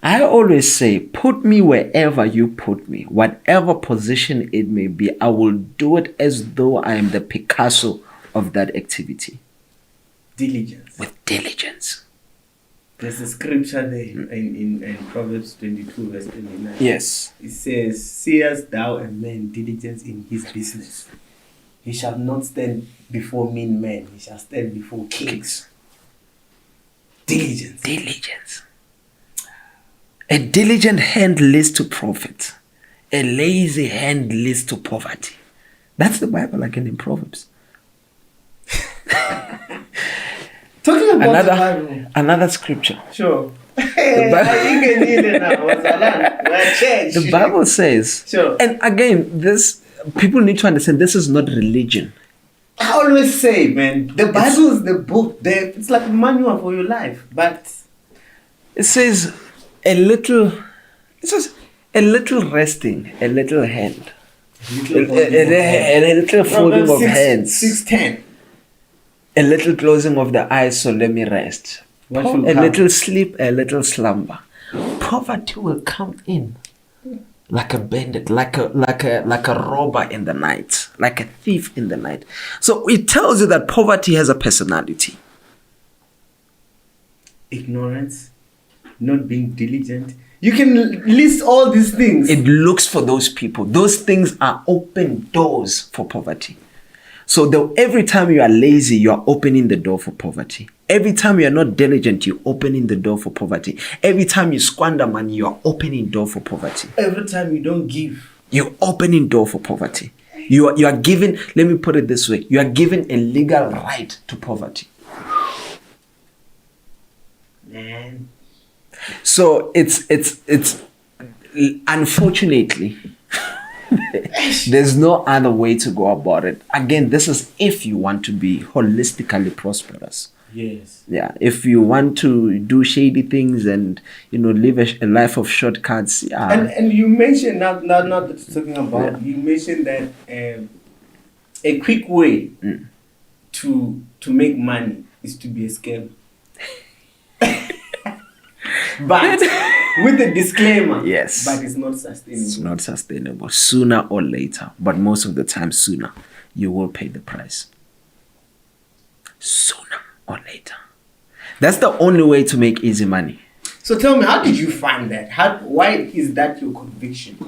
I always say, put me wherever you put me, whatever position it may be, I will do it as though I am the Picasso of that activity. Diligence. With diligence. There's a scripture there in Proverbs 22 verse 29. Yes. It says, "Seest thou a man diligence in his business? He shall not stand before mean men, he shall stand before kings." Diligence. Diligence. A diligent hand leads to profit. A lazy hand leads to poverty. That's the Bible again in Proverbs. Talking about the Bible. Another scripture. Sure. The Bible says, sure. And again, this people need to understand this is not religion. I always say, man, the Bible is the book. It's like a manual for your life. But it says a little resting, a little hand. A little folding of hands. 6:10. A little closing of the eyes, so let me rest. A little sleep, a little slumber. Poverty will come in like a bandit, like a robber in the night, like a thief in the night. So it tells you that poverty has a personality. Ignorance, not being diligent. You can list all these things. It looks for those people. Those things are open doors for poverty. So every time you are lazy, you are opening the door for poverty. Every time you are not diligent, you're opening the door for poverty. Every time you squander money, you are opening door for poverty. Every time you don't give, you're opening door for poverty. You are given, let me put it this way, you are given a legal right to poverty. Man. So it's unfortunately, there's no other way to go about it. Again, this is if you want to be holistically prosperous. Yes. Yeah. If you want to do shady things and live a life of shortcuts. Yeah. And you mentioned not talking about. You mentioned that a quick way to make money is to be a scam. But with the disclaimer, yes, but it's not sustainable. It's not sustainable. Sooner or later, but most of the time sooner, you will pay the price. Sooner or later. That's the only way to make easy money. So tell me, how did you find that? Why is that your conviction?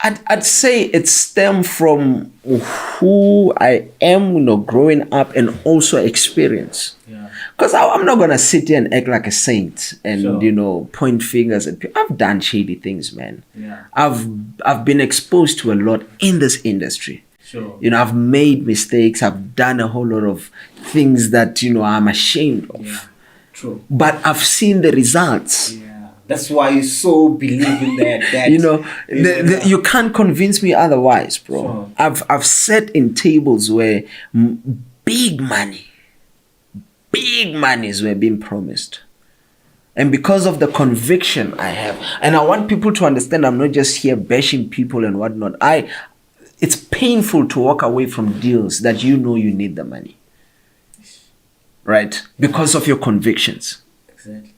I'd say it stemmed from who I am, growing up and also experience. Yeah. Because I'm not gonna sit here and act like a saint and Sure. point fingers at people. I've done shady things, man. Yeah. I've been exposed to a lot in this industry. Sure. I've made mistakes. I've done a whole lot of things that I'm ashamed of. Yeah. True. But I've seen the results. Yeah. That's why you so believe in that. You can't convince me otherwise, bro. Sure. I've sat in tables where big monies were being promised. And because of the conviction I have, and I want people to understand I'm not just here bashing people and whatnot. It's painful to walk away from deals that you need the money. Right? Because of your convictions. Exactly.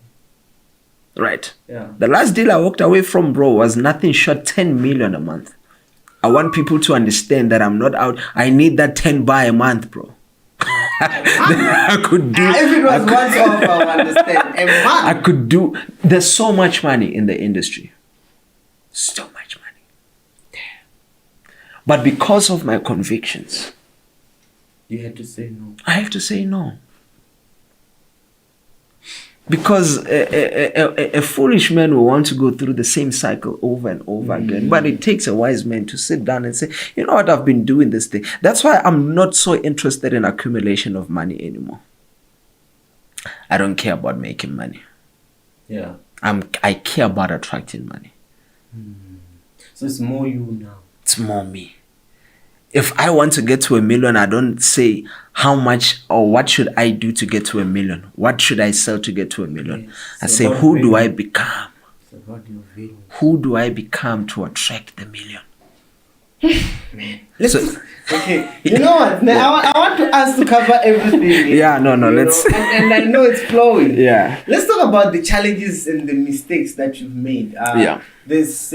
Right? Yeah. The last deal I walked away from, bro, was nothing short 10 million a month. I want people to understand that I'm not out. I need that 10 by a month, bro. I could do. If it was once off, I understand. A month. I could do. There's so much money in the industry. So much money. Damn. But because of my convictions, you had to say no. I have to say no. Because a foolish man will want to go through the same cycle over and over again. But it takes a wise man to sit down and say, you know what, I've been doing this thing. That's why I'm not so interested in accumulation of money anymore. I don't care about making money. Yeah. I care about attracting money. So it's more you now. It's more me. If I want to get to 1 million, I don't say how much or what should I do to get to 1 million. What should I sell to get to 1 million? Yes. I So say, what who do value? I become? So what do you value? Who do I become to attract the million? Let's, So- okay, you know what? Now, I want to us to cover everything. Yeah, no, you let's- know, and I know it's flowing. Yeah. Let's talk about the challenges and the mistakes that you've made. Yeah. There's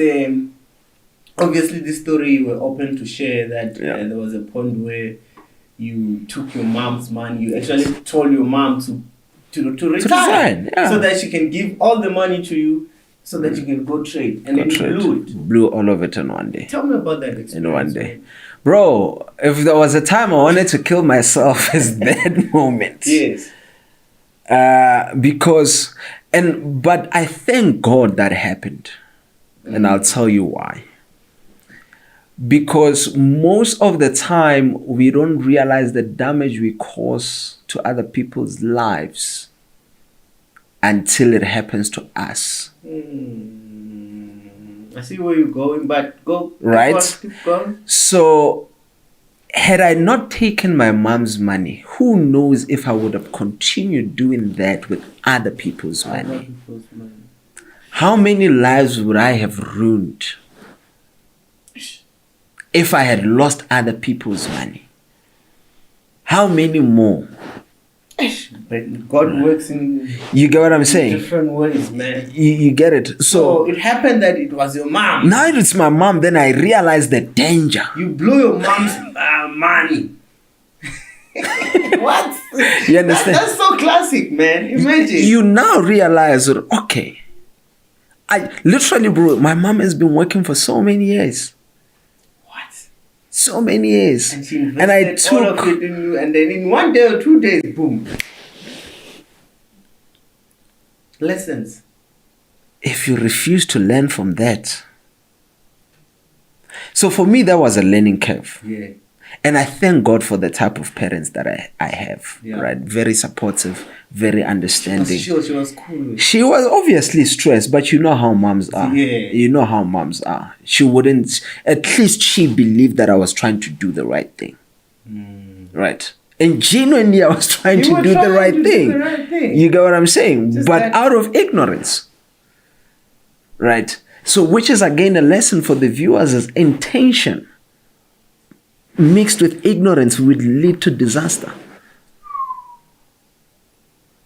obviously this story you were open to share that Yeah. there was a point where you took your mom's money. You actually told your mom to retire, resign, yeah. so that she can give all the money to you, so that you can go trade, and then you blew it. Blew all of it in one day. Tell me about that experience. In one day. Bro, if there was a time I wanted to kill myself, it's that moment. Yes. But I thank God that happened. And I'll tell you why. Because most of the time we don't realize the damage we cause to other people's lives until it happens to us. I see where you're going, but go. Right? Keep going. So, had I not taken my mom's money, who knows if I would have continued doing that with other people's money? How many lives would I have ruined if I had lost other people's money? How many more? But God works in You get what I'm saying? different ways, man. You get it? So So it happened that it was your mom. now it's my mom, then I realized the danger. You blew your mom's money. What? You understand? That's so classic, man. Imagine. You now realize that, okay, I literally, bro, my mom has been working for so many years. What? So many years. And she invested And I all of took, it in you, and then in 1 day or 2 days, boom. Lessons. if you refuse to learn from that. So for me, that was a learning curve. Yeah. And I thank God for the type of parents that I have, Yeah. right? Very supportive, very understanding. She was cool. She was obviously stressed, but you know how moms are. Yeah. You know how moms are. She wouldn't, at least she believed that I was trying to do the right thing. Right? And genuinely, I was trying You to were do the trying right to do thing. the right thing. You get what I'm saying? Just But that- out of ignorance. Right? So, which is again a lesson for the viewers is intention mixed with ignorance will lead to disaster.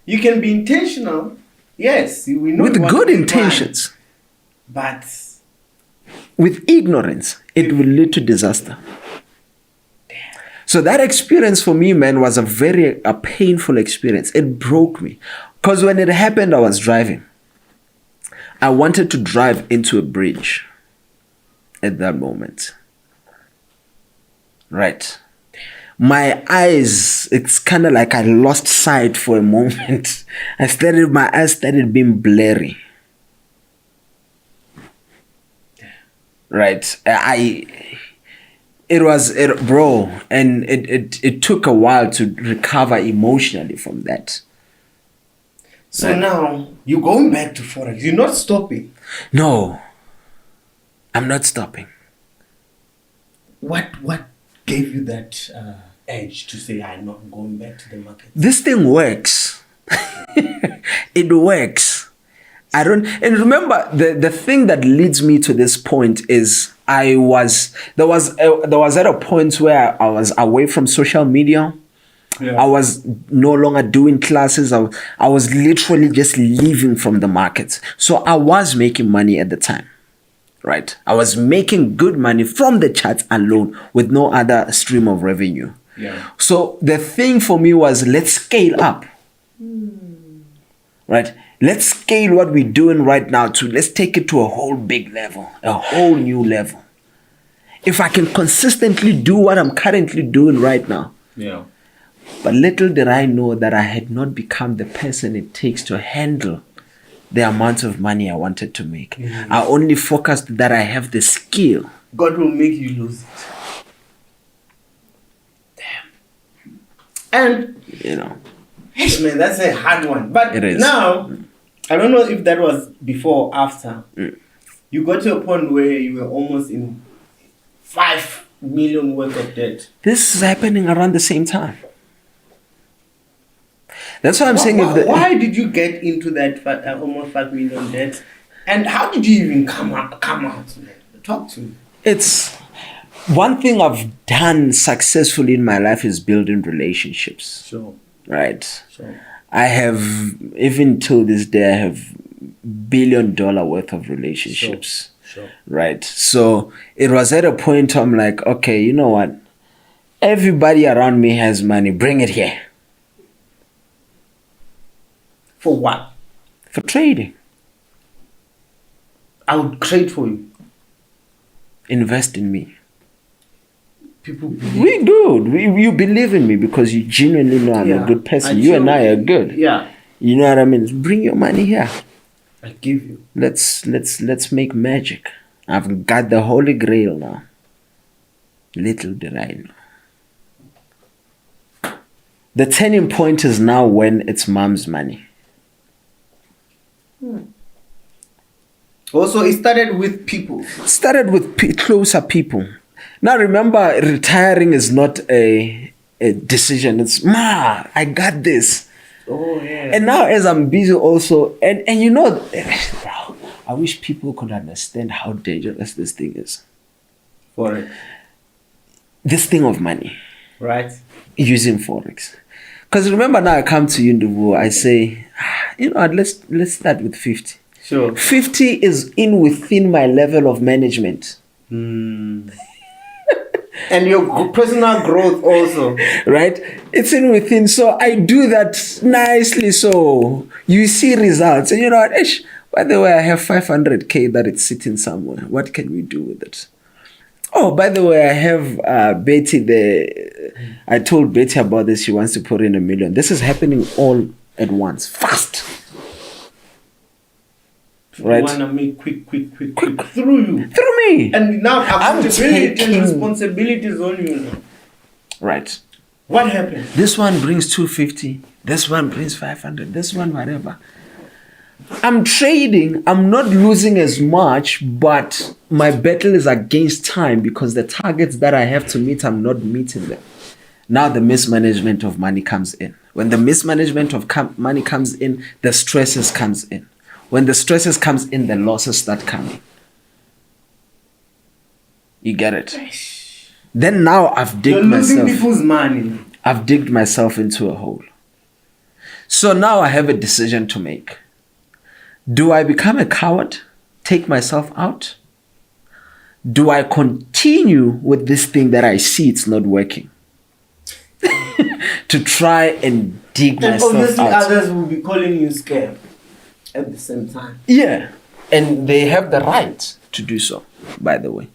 You can be intentional. Yes, we know With what good we want, intentions, but with ignorance, it will lead to disaster. So that experience for me, man, was a painful experience. It broke me. Because when it happened, I was driving. I wanted to drive into a bridge at that moment. Right. My eyes, it's kind of like I lost sight for a moment. My eyes started being blurry. Right. Bro, and it took a while to recover emotionally from that. so Right. now you're going back to Forex. You're not stopping. No, I'm not stopping. What gave you that edge to say I'm not going back to the market? This thing works. It works. And remember, the thing that leads me to this point is there was at a point where I was away from social media. Yeah. I was no longer doing classes. I was literally just leaving from the markets. So I was making money at the time, right? I was making good money from the charts alone with no other stream of revenue. Yeah. So the thing for me was, let's scale up, right? Let's scale what we're doing right now let's take it to a whole big level, a whole new level. If I can consistently do what I'm currently doing right now, Yeah. But little did I know that I had not become the person it takes to handle the amount of money I wanted to make. I only focused that I have the skill. God will make you lose it. Damn. And You know, yes, man, that's a hard one. But It is. now, I don't know if that was before or after. Mm. You got to a point where you were almost in 5 million worth of debt. this is happening around the same time. That's why I'm saying Why did you get into that almost 5 million debt? And how did you even come out, man? Talk to me. it's one thing I've done successfully in my life is building relationships. Sure. Right. Sure. I have, even till this day, I have $1 billion worth of relationships. Sure. Right. So it was at a point I'm like, okay, you know what? Everybody around me has money. Bring it here. For what? For trading. I would trade for you. Invest in me. People believe. We good. You believe in me because you genuinely know I'm a good person. You and I are good. Yeah. You know what I mean? Bring your money here. I give you. Let's make magic. I've got the holy grail now. Little did I know. The turning point is now when it's mom's money. Also, it started with people. Started with closer people. Now remember, retiring is not a decision. It's, I got this. Oh, yeah. And now as I'm busy also, and you know, bro, I wish people could understand how dangerous this thing is. Forex. This thing of money. Right. Using Forex. Because remember now I come to you in the world, I say, you know what, let's start with 50. Sure. 50 is within my level of management. And your personal growth also. Right? It's within. So I do that nicely. So you see results. And you know what? By the way, I have 500K that it's sitting somewhere. What can we do with it? Oh, by the way, I have Betty there. I told Betty about this. She wants to put in $1 million. This is happening all at once. Fast. Right? You want to make quick through you. Through me. And now accountability taking- and responsibilities on you now. Right. What happened? This one brings 250. This one brings 500. This one, whatever. I'm trading. I'm not losing as much, but my battle is against time because the targets that I have to meet, I'm not meeting them. Now the mismanagement of money comes in. When the mismanagement of money comes in, the stresses comes in. When the stresses comes in, the losses start coming. You get it? Then now I've digged You're losing myself. people's money. I've digged myself into a hole. So now I have a decision to make. Do I become a coward, take myself out? Do I continue with this thing that I see it's not working? To try and dig And myself obviously out. others will be calling you scam at the same time. Yeah. And they have the right to do so, by the way.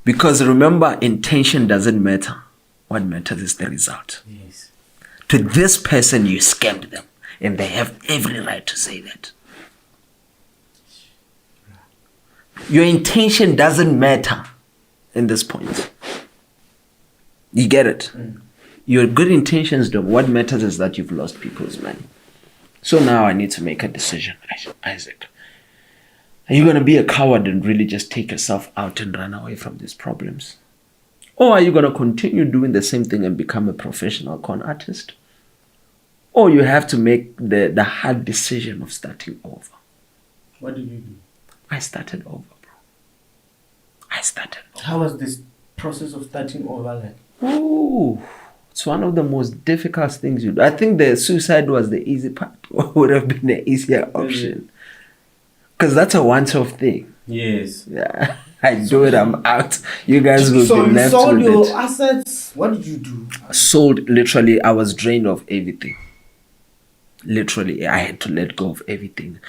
Because remember, intention doesn't matter. What matters is the result. Yes. To this person, you scammed them. And they have every right to say that. Your intention doesn't matter in this point. You get it? Your good intentions don't. What matters is that you've lost people's money. So now I need to make a decision, Isaac. Are you going to be a coward and really just take yourself out and run away from these problems? Or are you going to continue doing the same thing and become a professional con artist? Or you have to make the hard decision of starting over. What did you do? I started over, bro. I started over. How was this process of starting over like? Oh, it's one of the most difficult things you do. I think the suicide was the easy part. Would have been the easier option. Because that's a once-off thing. Yes. Yeah. I do it, I'm out. You guys will So be you left sold with your it. assets. What did you do? Sold, literally, I was drained of everything. Literally, I had to let go of everything.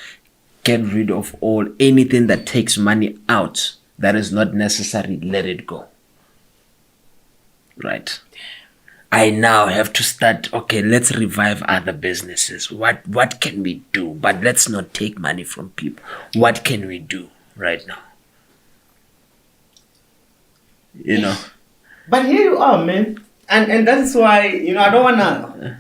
Get rid of anything that takes money out that is not necessary. Let it go. Right. I now have to start, okay, let's revive other businesses. What can we do? But let's not take money from people. What can we do right now? You know? But here you are, man. And that's why, I don't want to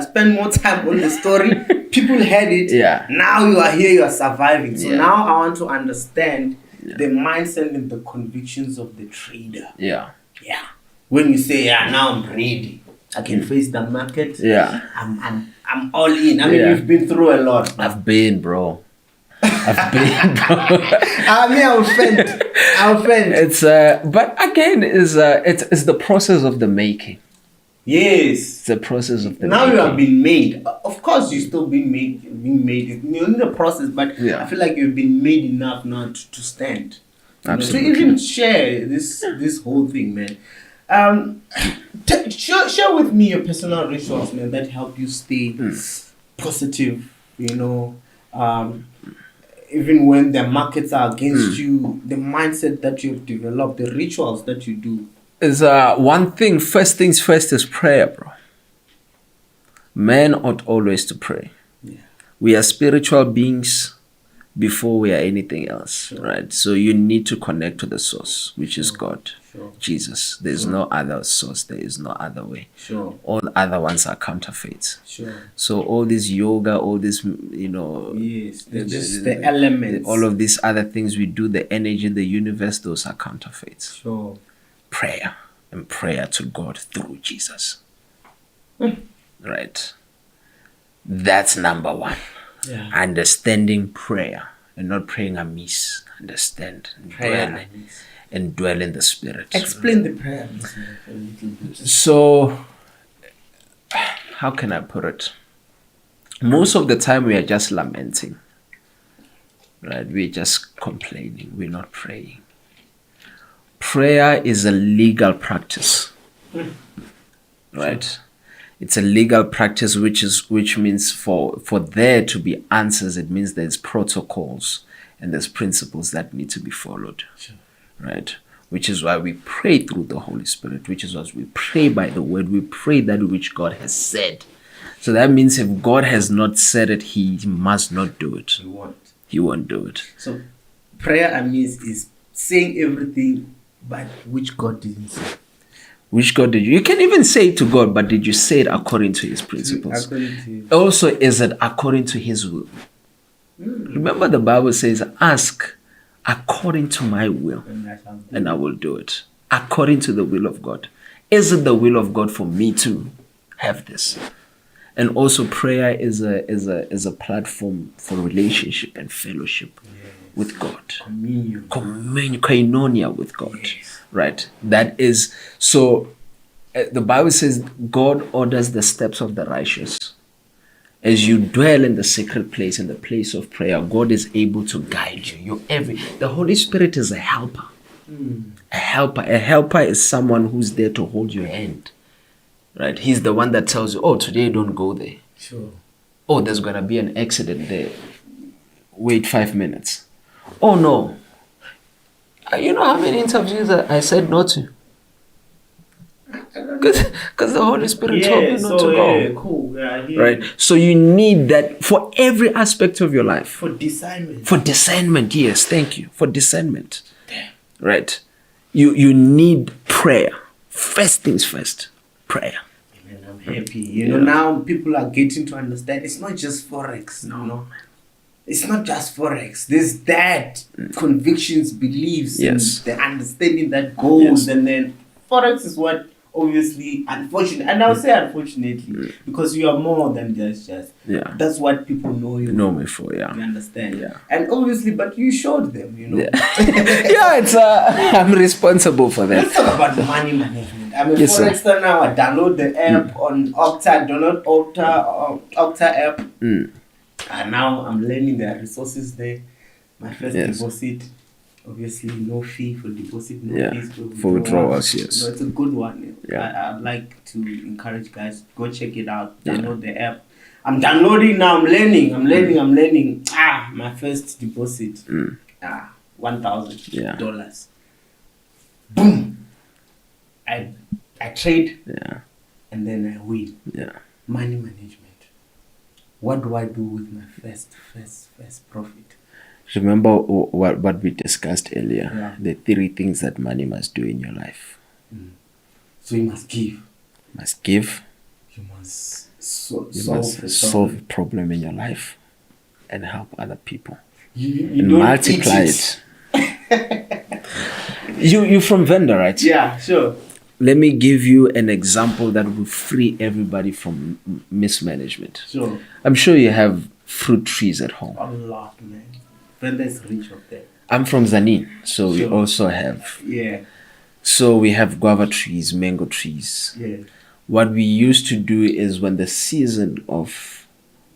spend more time on the story. People had it. Yeah. Now you are here, you are surviving. So Yeah. now I want to understand the mindset and the convictions of the trader. Yeah. Yeah. When you say, now I'm ready. I can face the market. Yeah. I'm all in. I mean, you've been through a lot. I've been, bro. I offend. It's but again, it's the process of the making. Yes. It's the process of the now making. You have been made. Of course, you're still being made. You're in the process, but I feel like you've been made enough now to stand. Absolutely. To even share this whole thing, man. Share with me your personal rituals, man, that help you stay positive. Even when the markets are against you, the mindset that you've developed, the rituals that you do. Is one thing. First things first is prayer, bro. Men ought always to pray. Yeah. We are spiritual beings before we are anything else, right? So you need to connect to the source, which is God, Jesus. There is no other source. There is no other way. All other ones are counterfeits. So all this yoga, all this, yes, just the elements, all of these other things we do, the energy, the universe, those are counterfeits. Prayer and prayer to God through Jesus. Right. That's number one. Yeah. Understanding prayer and not praying amiss. Understand and dwell in the spirit. Explain the prayer a little bit. So, how can I put it? Most of the time we are just lamenting. Right? We're just complaining. We're not praying. Prayer is a legal practice. Right? It's a legal practice, which means for there to be answers, it means there's protocols and there's principles that need to be followed. Right? Which is why we pray through the Holy Spirit, which is why we pray by the word. We pray that which God has said. So that means if God has not said it, he must not do it. He won't do it. So prayer is saying everything but which God didn't say. Which God did you? You can even say it to God, but did you say it according to his principles? Also, is it according to his will? Remember the Bible says, ask according to my will, and I will do it. According to the will of God. Is it the will of God for me to have this? And also prayer is a platform for relationship and fellowship with God. Communion, koinonia with God. Yes. Right? That is, so the Bible says God orders the steps of the righteous. As you dwell in the sacred place, in the place of prayer, God is able to guide you. The Holy Spirit is a helper. A helper is someone who's there to hold your hand. Right? He's the one that tells you, oh, today don't go there. Oh, there's going to be an accident there. Wait 5 minutes. Oh, no. You know how many interviews I said no to? Because the Holy Spirit told me not to go. Yeah, cool. Right? So you need that for every aspect of your life. For discernment. For discernment, yes. Thank you. For discernment. Right? You need prayer. First things first. Prayer. And I'm happy. Now people are getting to understand it's not just Forex. No. It's not just Forex. There's that convictions, beliefs, and the understanding that goes. And then Forex is what, obviously, unfortunately, and I'll say unfortunately, because you are more than just. That's what people know you. Know me for, You understand? And obviously, but you showed them, it's I'm responsible for that. Let's talk about money management. I'm a Forexer now. I download the app on Okta. Download Okta app. And now I'm learning their resources there. My first deposit, obviously no fee for deposit, no fees for withdrawals. Yes, it's a good one. I'd like to encourage guys, go check it out. Download the app. I'm downloading now. I'm learning. My first deposit, $1,000. Boom. I trade. and then I win. Yeah. Money management. What do I do with my first profit? Remember what we discussed earlier? Yeah. The 3 things that money must do in your life. So you must give. You must give. You must Solve a problem in your life and help other people. You and don't multiply eat it. You're from Venda, right? Yeah, sure. Let me give you an example that will free everybody from mismanagement. Sure. I'm sure you have fruit trees at home. A lot, man. Venda is rich up there. I'm from Zanin, so we Sure. also have. Yeah. So we have guava trees, mango trees. Yeah. What we used to do is when the season of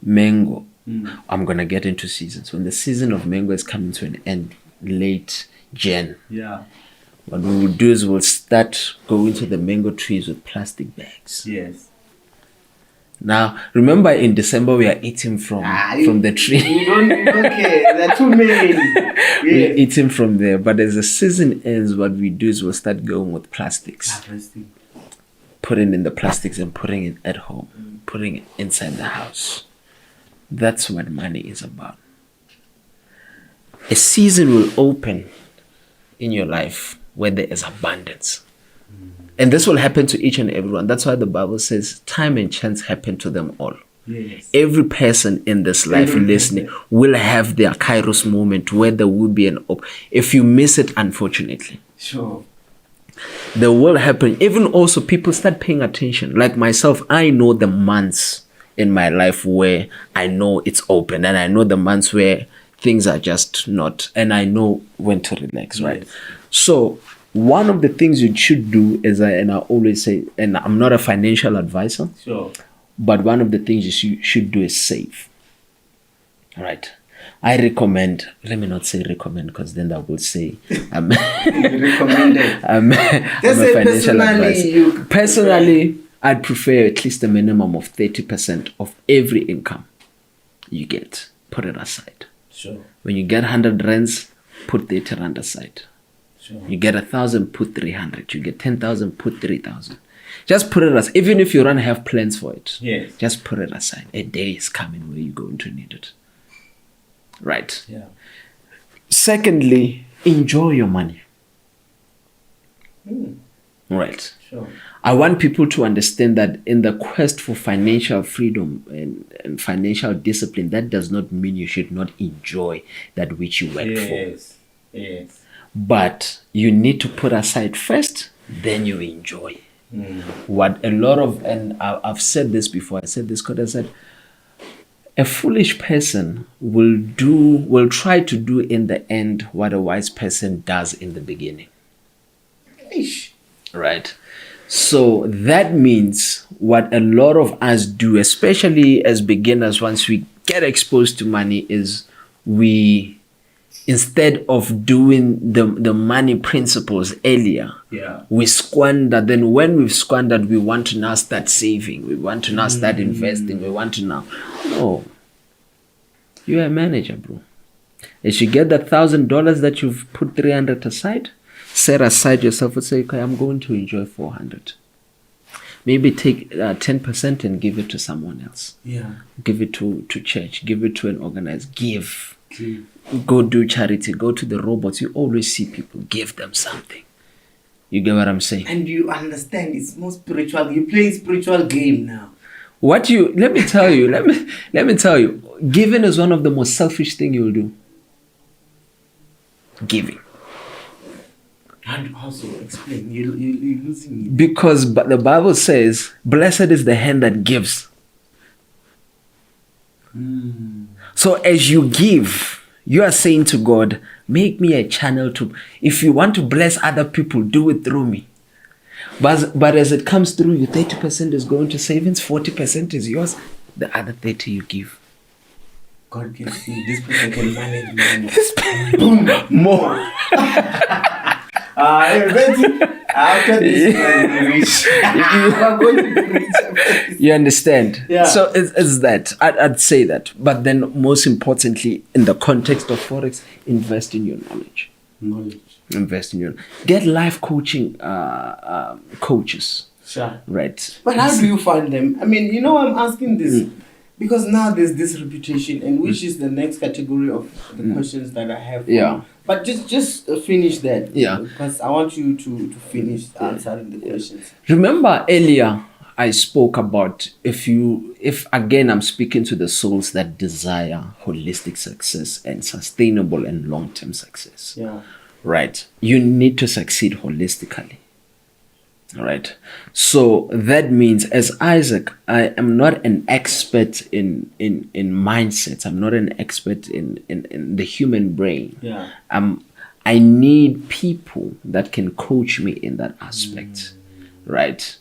mango, I'm going to get into seasons. When the season of mango is coming to an end, late Jan, Yeah. what we will do is we'll start going to the mango trees with plastic bags. Yes. Now, remember in December we are eating from the tree. You don't care. There are too many. We're eating from there. But as the season ends, what we do is we'll start going with plastics. Harvesting. Putting in the plastics and putting it at home. Putting it inside the house. That's what money is about. A season will open in your life where there is abundance. And this will happen to each and everyone. That's why the Bible says time and chance happen to them all. Yes. Every person in this life listening will have their kairos moment where there will be an if you miss it, unfortunately. Sure. There will happen. Even also people start paying attention. Like myself, I know the months in my life where I know it's open, and I know the months where things are just not, and I know when to relax, right? Yes. So one of the things you should do is, and I always say, and I'm not a financial advisor, Sure. but one of the things you should do is save. All right. I recommend, let me not say recommend, because then that would say I'm, Recommended. I'm a financial advisor. Personally, Personally, I'd prefer at least a minimum of 30% of every income you get. Put it aside. Sure. When you get 100 rands, put 30 rand aside. Sure. You get 1,000, put 300. You get 10,000, put 3,000. Just put it aside. Even if you don't have plans for it, Yes. just put it aside. A day is coming where you're going to need it. Right. Yeah. Secondly, enjoy your money. Right. Sure. I want people to understand that in the quest for financial freedom and financial discipline, that does not mean you should not enjoy that which you work for. Yes. Yes. But you need to put aside first, then you enjoy. What a lot of, and I've said this before, I said this because I said, a foolish person will try to do in the end what a wise person does in the beginning. Ish. Right? So that means what a lot of us do, especially as beginners, once we get exposed to money, is we, instead of doing the money principles earlier, Yeah. we squander. Then when we've squandered, we want to now start saving. We want to now start investing. We want to now. No. You're a manager, bro. As you get that $1,000 that you've put 300 aside, set aside yourself and say, okay, I'm going to enjoy 400. Maybe take 10% and give it to someone else. Yeah. Give it to church. Give it to an organized. Give. True. Go do charity. Go to the robots. You always see people. Give them something. You get what I'm saying? And you understand it's more spiritual. You play spiritual game now. Let me tell you, let me tell you, giving is one of the most selfish thing you'll do. Giving. And also explain. You're losing it. Because the Bible says, blessed is the hand that gives. So as you give, you are saying to God, make me a channel to, if you want to bless other people, do it through me. But as it comes through you, 30% is going to savings, 40% is yours, the other 30 you give. God can see this person can manage money. More. After this, You understand? Yeah. So it's that. I'd say that. But then most importantly, in the context of Forex, invest in your knowledge. knowledge. Invest in your, get life coaching coaches. Sure. Right. But how do you find them? I mean, I'm asking this because now there's this reputation, and which is the next category of the questions that I have. For you. But just finish that. Because I want you to finish answering the questions. Remember earlier I spoke about if again I'm speaking to the souls that desire holistic success and sustainable and long-term success. Yeah. Right. You need to succeed holistically. Right. So that means, as Isaac, I am not an expert in mindsets. I'm not an expert in the human brain. Yeah. I need people that can coach me in that aspect. Right.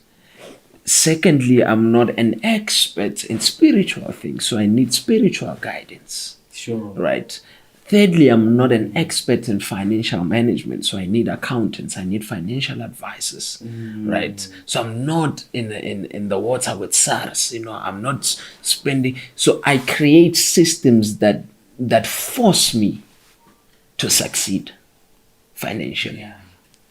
Secondly, I'm not an expert in spiritual things, so I need spiritual guidance. Sure. Right. Thirdly, I'm not an expert in financial management, so I need accountants, I need financial advisors, right? So I'm not in the water with SARS, I'm not spending. So I create systems that force me to succeed financially. Yeah.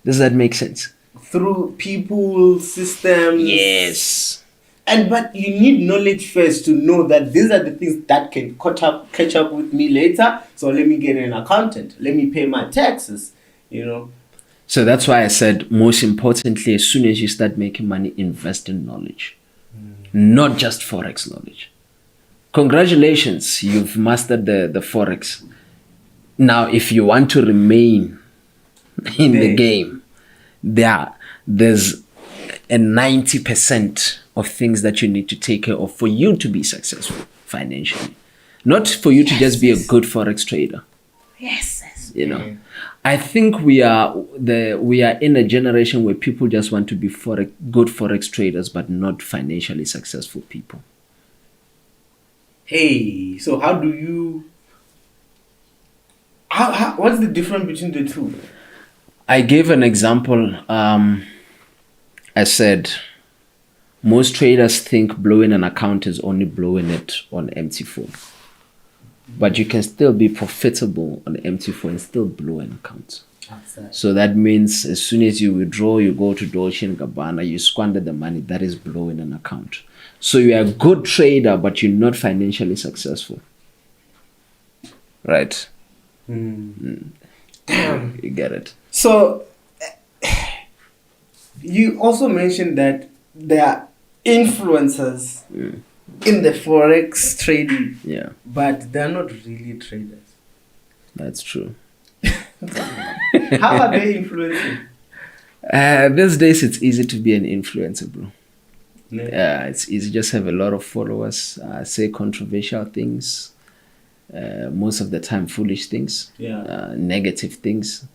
Does that make sense? Through people, systems. Yes. But you need knowledge first to know that these are the things that can catch up with me later. So let me get an accountant. Let me pay my taxes, So that's why I said, most importantly, as soon as you start making money, invest in knowledge. Not just Forex knowledge. Congratulations, you've mastered the Forex. Now, if you want to remain in the game, there's a 90% of things that you need to take care of for you to be successful financially. Not for you to just be a good Forex trader. Yes. I think we are in a generation where people just want to be good Forex traders, but not financially successful people. Hey, so how do you... what's the difference between the two? I gave an example. I said, most traders think blowing an account is only blowing it on MT4. But you can still be profitable on MT4 and still blow an account. So that means as soon as you withdraw, you go to Dolce & Gabbana, you squander the money, that is blowing an account. So you're a good trader, but you're not financially successful. Right? Damn. You get it. So, you also mentioned that there are influencers in the Forex trading. Yeah. But they're not really traders. That's true. How are they influencing? These days, it's easy to be an influencer, bro. Yeah. It's easy. Just have a lot of followers, say controversial things, most of the time foolish things, negative things.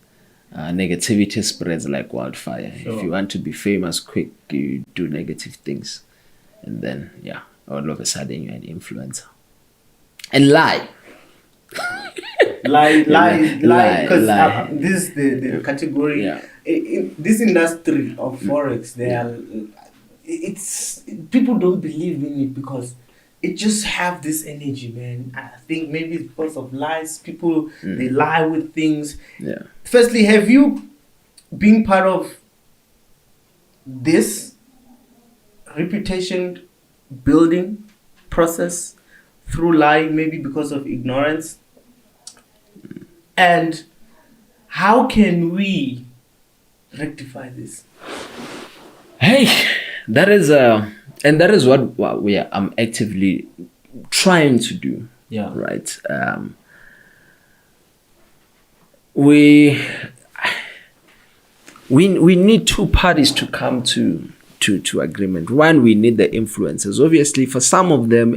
Negativity spreads like wildfire. Sure. If you want to be famous quick, you do negative things. And then, all of a sudden you're an influencer. And lie. Lie. Because this is the category. In this industry of Forex, people don't believe in it because it just have this energy, man. I think maybe it's because of lies. People, they lie with things. Yeah. Firstly, have you been part of this reputation building process through lying, maybe because of ignorance? And how can we rectify this? Hey, that is what I'm actively trying to do. Yeah. Right. We need two parties to come to agreement. One, we need the influencers. Obviously, for some of them,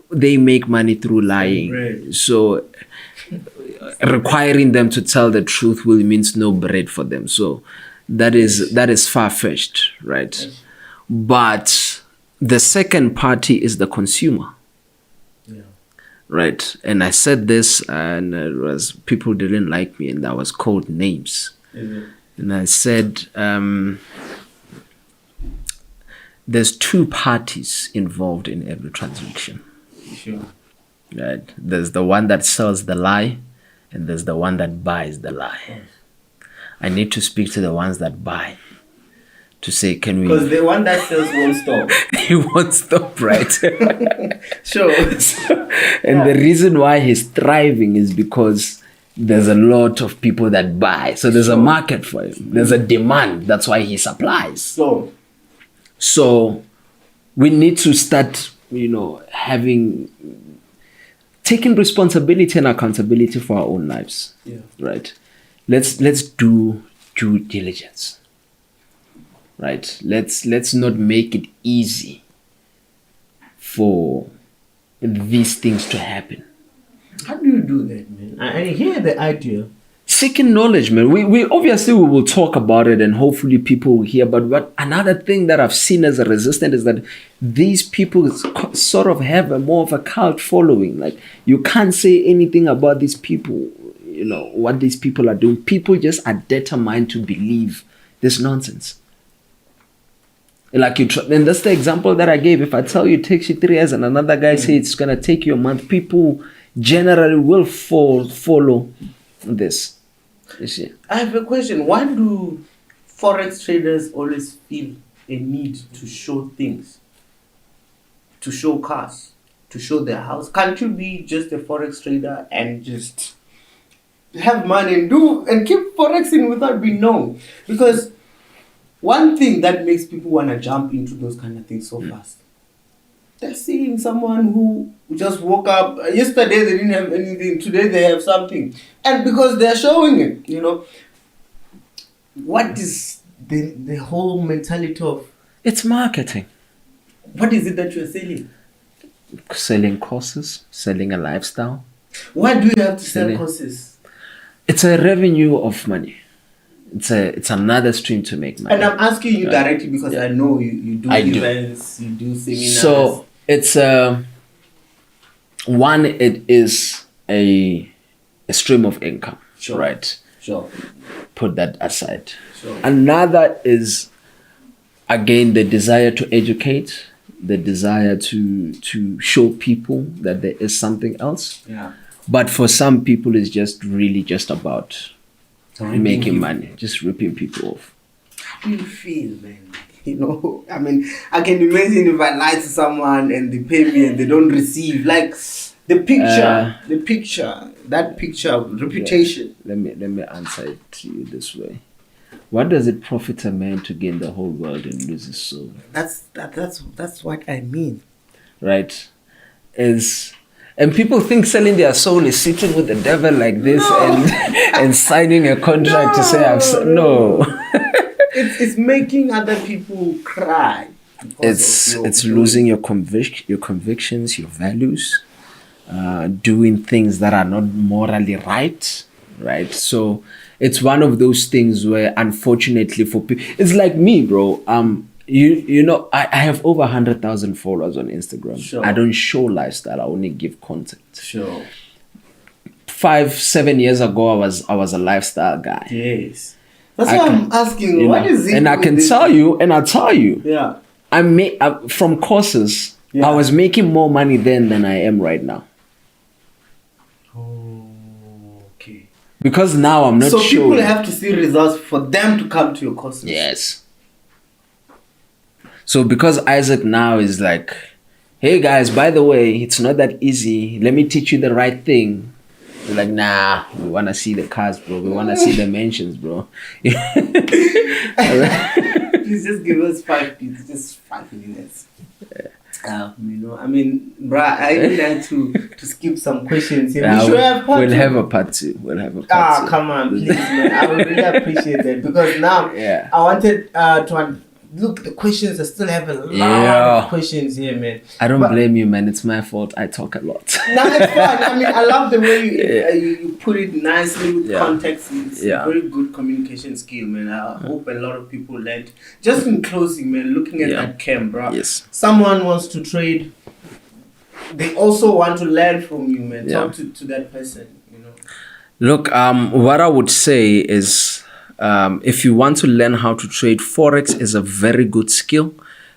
they make money through lying. Bread. So requiring them to tell the truth means no bread for them. So that is far-fetched, right? Yes. But the second party is the consumer. Yeah. Right. And I said this, and people didn't like me, and I was called names. Mm-hmm. And I said, there's two parties involved in every transaction. Sure. Right. There's the one that sells the lie, and there's the one that buys the lie. I need to speak to the ones that buy, to say, can we? Because the one that sells won't stop. He won't stop, right? Sure. And the reason why he's thriving is because there's a lot of people that buy. So there's a market for him. There's a demand. That's why he supplies. So we need to start, taking responsibility and accountability for our own lives. Yeah. Right? Let's do due diligence. Right? Let's not make it easy for these things to happen. How do you do that, man? I hear the idea. Seeking knowledge, man. We obviously we will talk about it and hopefully people will hear. But another thing that I've seen as a resistance is that these people sort of have more of a cult following. Like, you can't say anything about these people, what these people are doing. People just are determined to believe this nonsense. Like and that's the example that I gave. If I tell you it takes you 3 years and another guy says it's gonna take you a month, people generally will follow this. You see? I have a question. Why do Forex traders always feel a need to show things? To show cars? To show their house? Can't you be just a Forex trader and just have money and keep Forexing without being known? Because one thing that makes people want to jump into those kind of things so fast, they're seeing someone who just woke up. Yesterday they didn't have anything. Today they have something. And because they're showing it, what is the whole mentality of... It's marketing. What is it that you're selling? Selling courses, selling a lifestyle. Why do you have to sell courses? It's a revenue of money. It's another stream to make money. And I'm asking you directly because I know you do events, you do seminars. So it's one, it is a stream of income. Sure. Right? Sure. Put that aside. Sure. Another is, again, the desire to educate, the desire to show people that there is something else. Yeah. But for some people, it's just really just about making money, just ripping people off. How do you feel, man? I mean, I can imagine if I lie to someone and they pay me and they don't receive, like the picture, reputation. Let me answer it to you this way. What does it profit a man to gain the whole world and lose his soul? That's what I mean. Right? And people think selling their soul is sitting with the devil like this and signing a contract to say no. It's making other people cry. It's losing your convictions, your values, doing things that are not morally right. So it's one of those things where, unfortunately, for people, it's like me, bro. I have over 100,000 followers on Instagram. Sure. I don't show lifestyle. I only give content. Sure. 5-7 years ago, I was a lifestyle guy. Yes. That's why I'm asking. What is it? And I can tell you, and I'll tell you. Yeah. From courses. Yeah. I was making more money then than I am right now. Oh, okay. Because now I'm not sure. So people have to see results for them to come to your courses. Yes. So because Isaac now is like, hey guys, by the way, it's not that easy. Let me teach you the right thing. They're like, nah, we want to see the cars, bro. We want to see the mansions, bro. Please just give us 5 minutes. Just 5 minutes. I mean, bruh, I would like to skip some questions here. Yeah, we'll two. have a part 2. We'll have a part 2. Come on, please, man. I would really appreciate that because now I wanted to... Look, the questions, I still have a lot of questions here, man. I don't blame you, man. It's my fault. I talk a lot. No, it's fine. I mean, I love the way you put it nicely with context. It's a very good communication skill, man. I hope a lot of people learned. Just in closing, man, looking at that cam, bro. Yes. Someone wants to trade. They also want to learn from you, man. Talk to that person, Look, what I would say is... if you want to learn how to trade, Forex is a very good skill.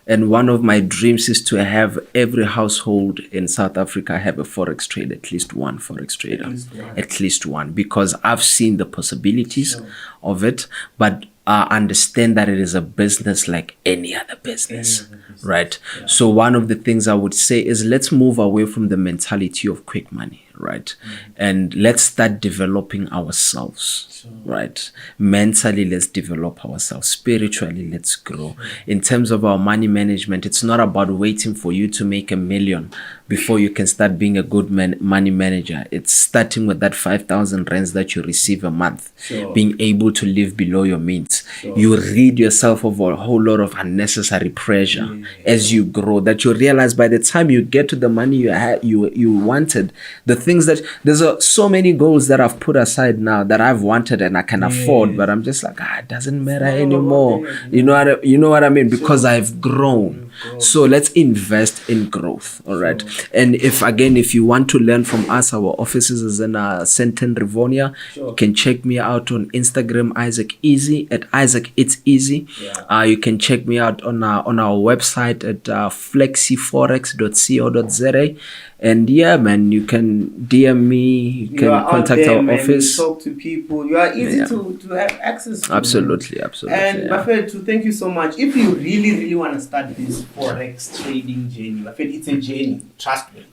And one of my dreams is to have every household in South Africa have a Forex trader, at least one Forex trader. At least one. Because I've seen the possibilities of it. But understand that it is a business like any other business, right? So one of the things I would say is let's move away from the mentality of quick money, right? And let's start developing ourselves, right? Mentally, let's develop ourselves. Spiritually, let's grow. In terms of our money management, it's not about waiting for you to make $1 million before you can start being a good money manager. It's starting with that 5,000 rands that you receive a month, being able to live below your means. You rid yourself of a whole lot of unnecessary pressure as you grow, that you realize by the time you get to the money you wanted, the things that there's so many goals that I've put aside now that I've wanted and I can afford, but I'm just like, it doesn't matter anymore. You know what I mean? Because I've grown. So let's invest in growth. All right. And if you want to learn from us, our offices is in Senten Rivonia. You can check me out on Instagram, Isaac Easy, at Isaac It's Easy. You can check me out on our website at flexiforex.co.za. And yeah, man, you can DM me, you can contact there, our man. office. You talk to people. You are easy to have access to. Absolutely. And Buffett, thank you so much. If you really want to start this Forex trading journey, Buffett, it's a journey, trust me.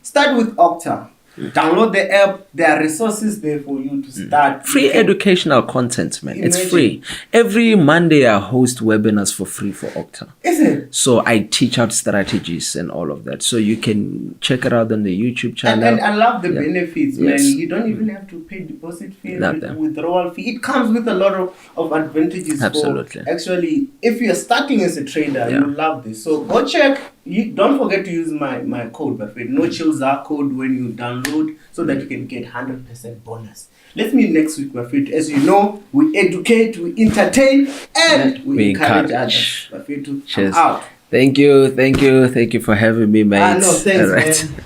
Start with Okta. Download the app. There are resources there for you to start. Free educational content, man. It's free. Every Monday I host webinars for free for Okta. Is it? So I teach out strategies and all of that. So you can check it out on the YouTube channel. And I love the benefits, man. Yes. You don't even have to pay deposit fee, Nothing. withdrawal fee. It comes with a lot of advantages. Absolutely. Actually, if you're starting as a trader, you love this. So go check. Don't forget to use my code, Buffett. No chills code when you download, so that you can get 100% bonus. Let's meet next week, Buffett. As you know, we educate, we entertain, and we encourage others, Buffett, to come out. Thank you for having me, mate. No, thanks, man.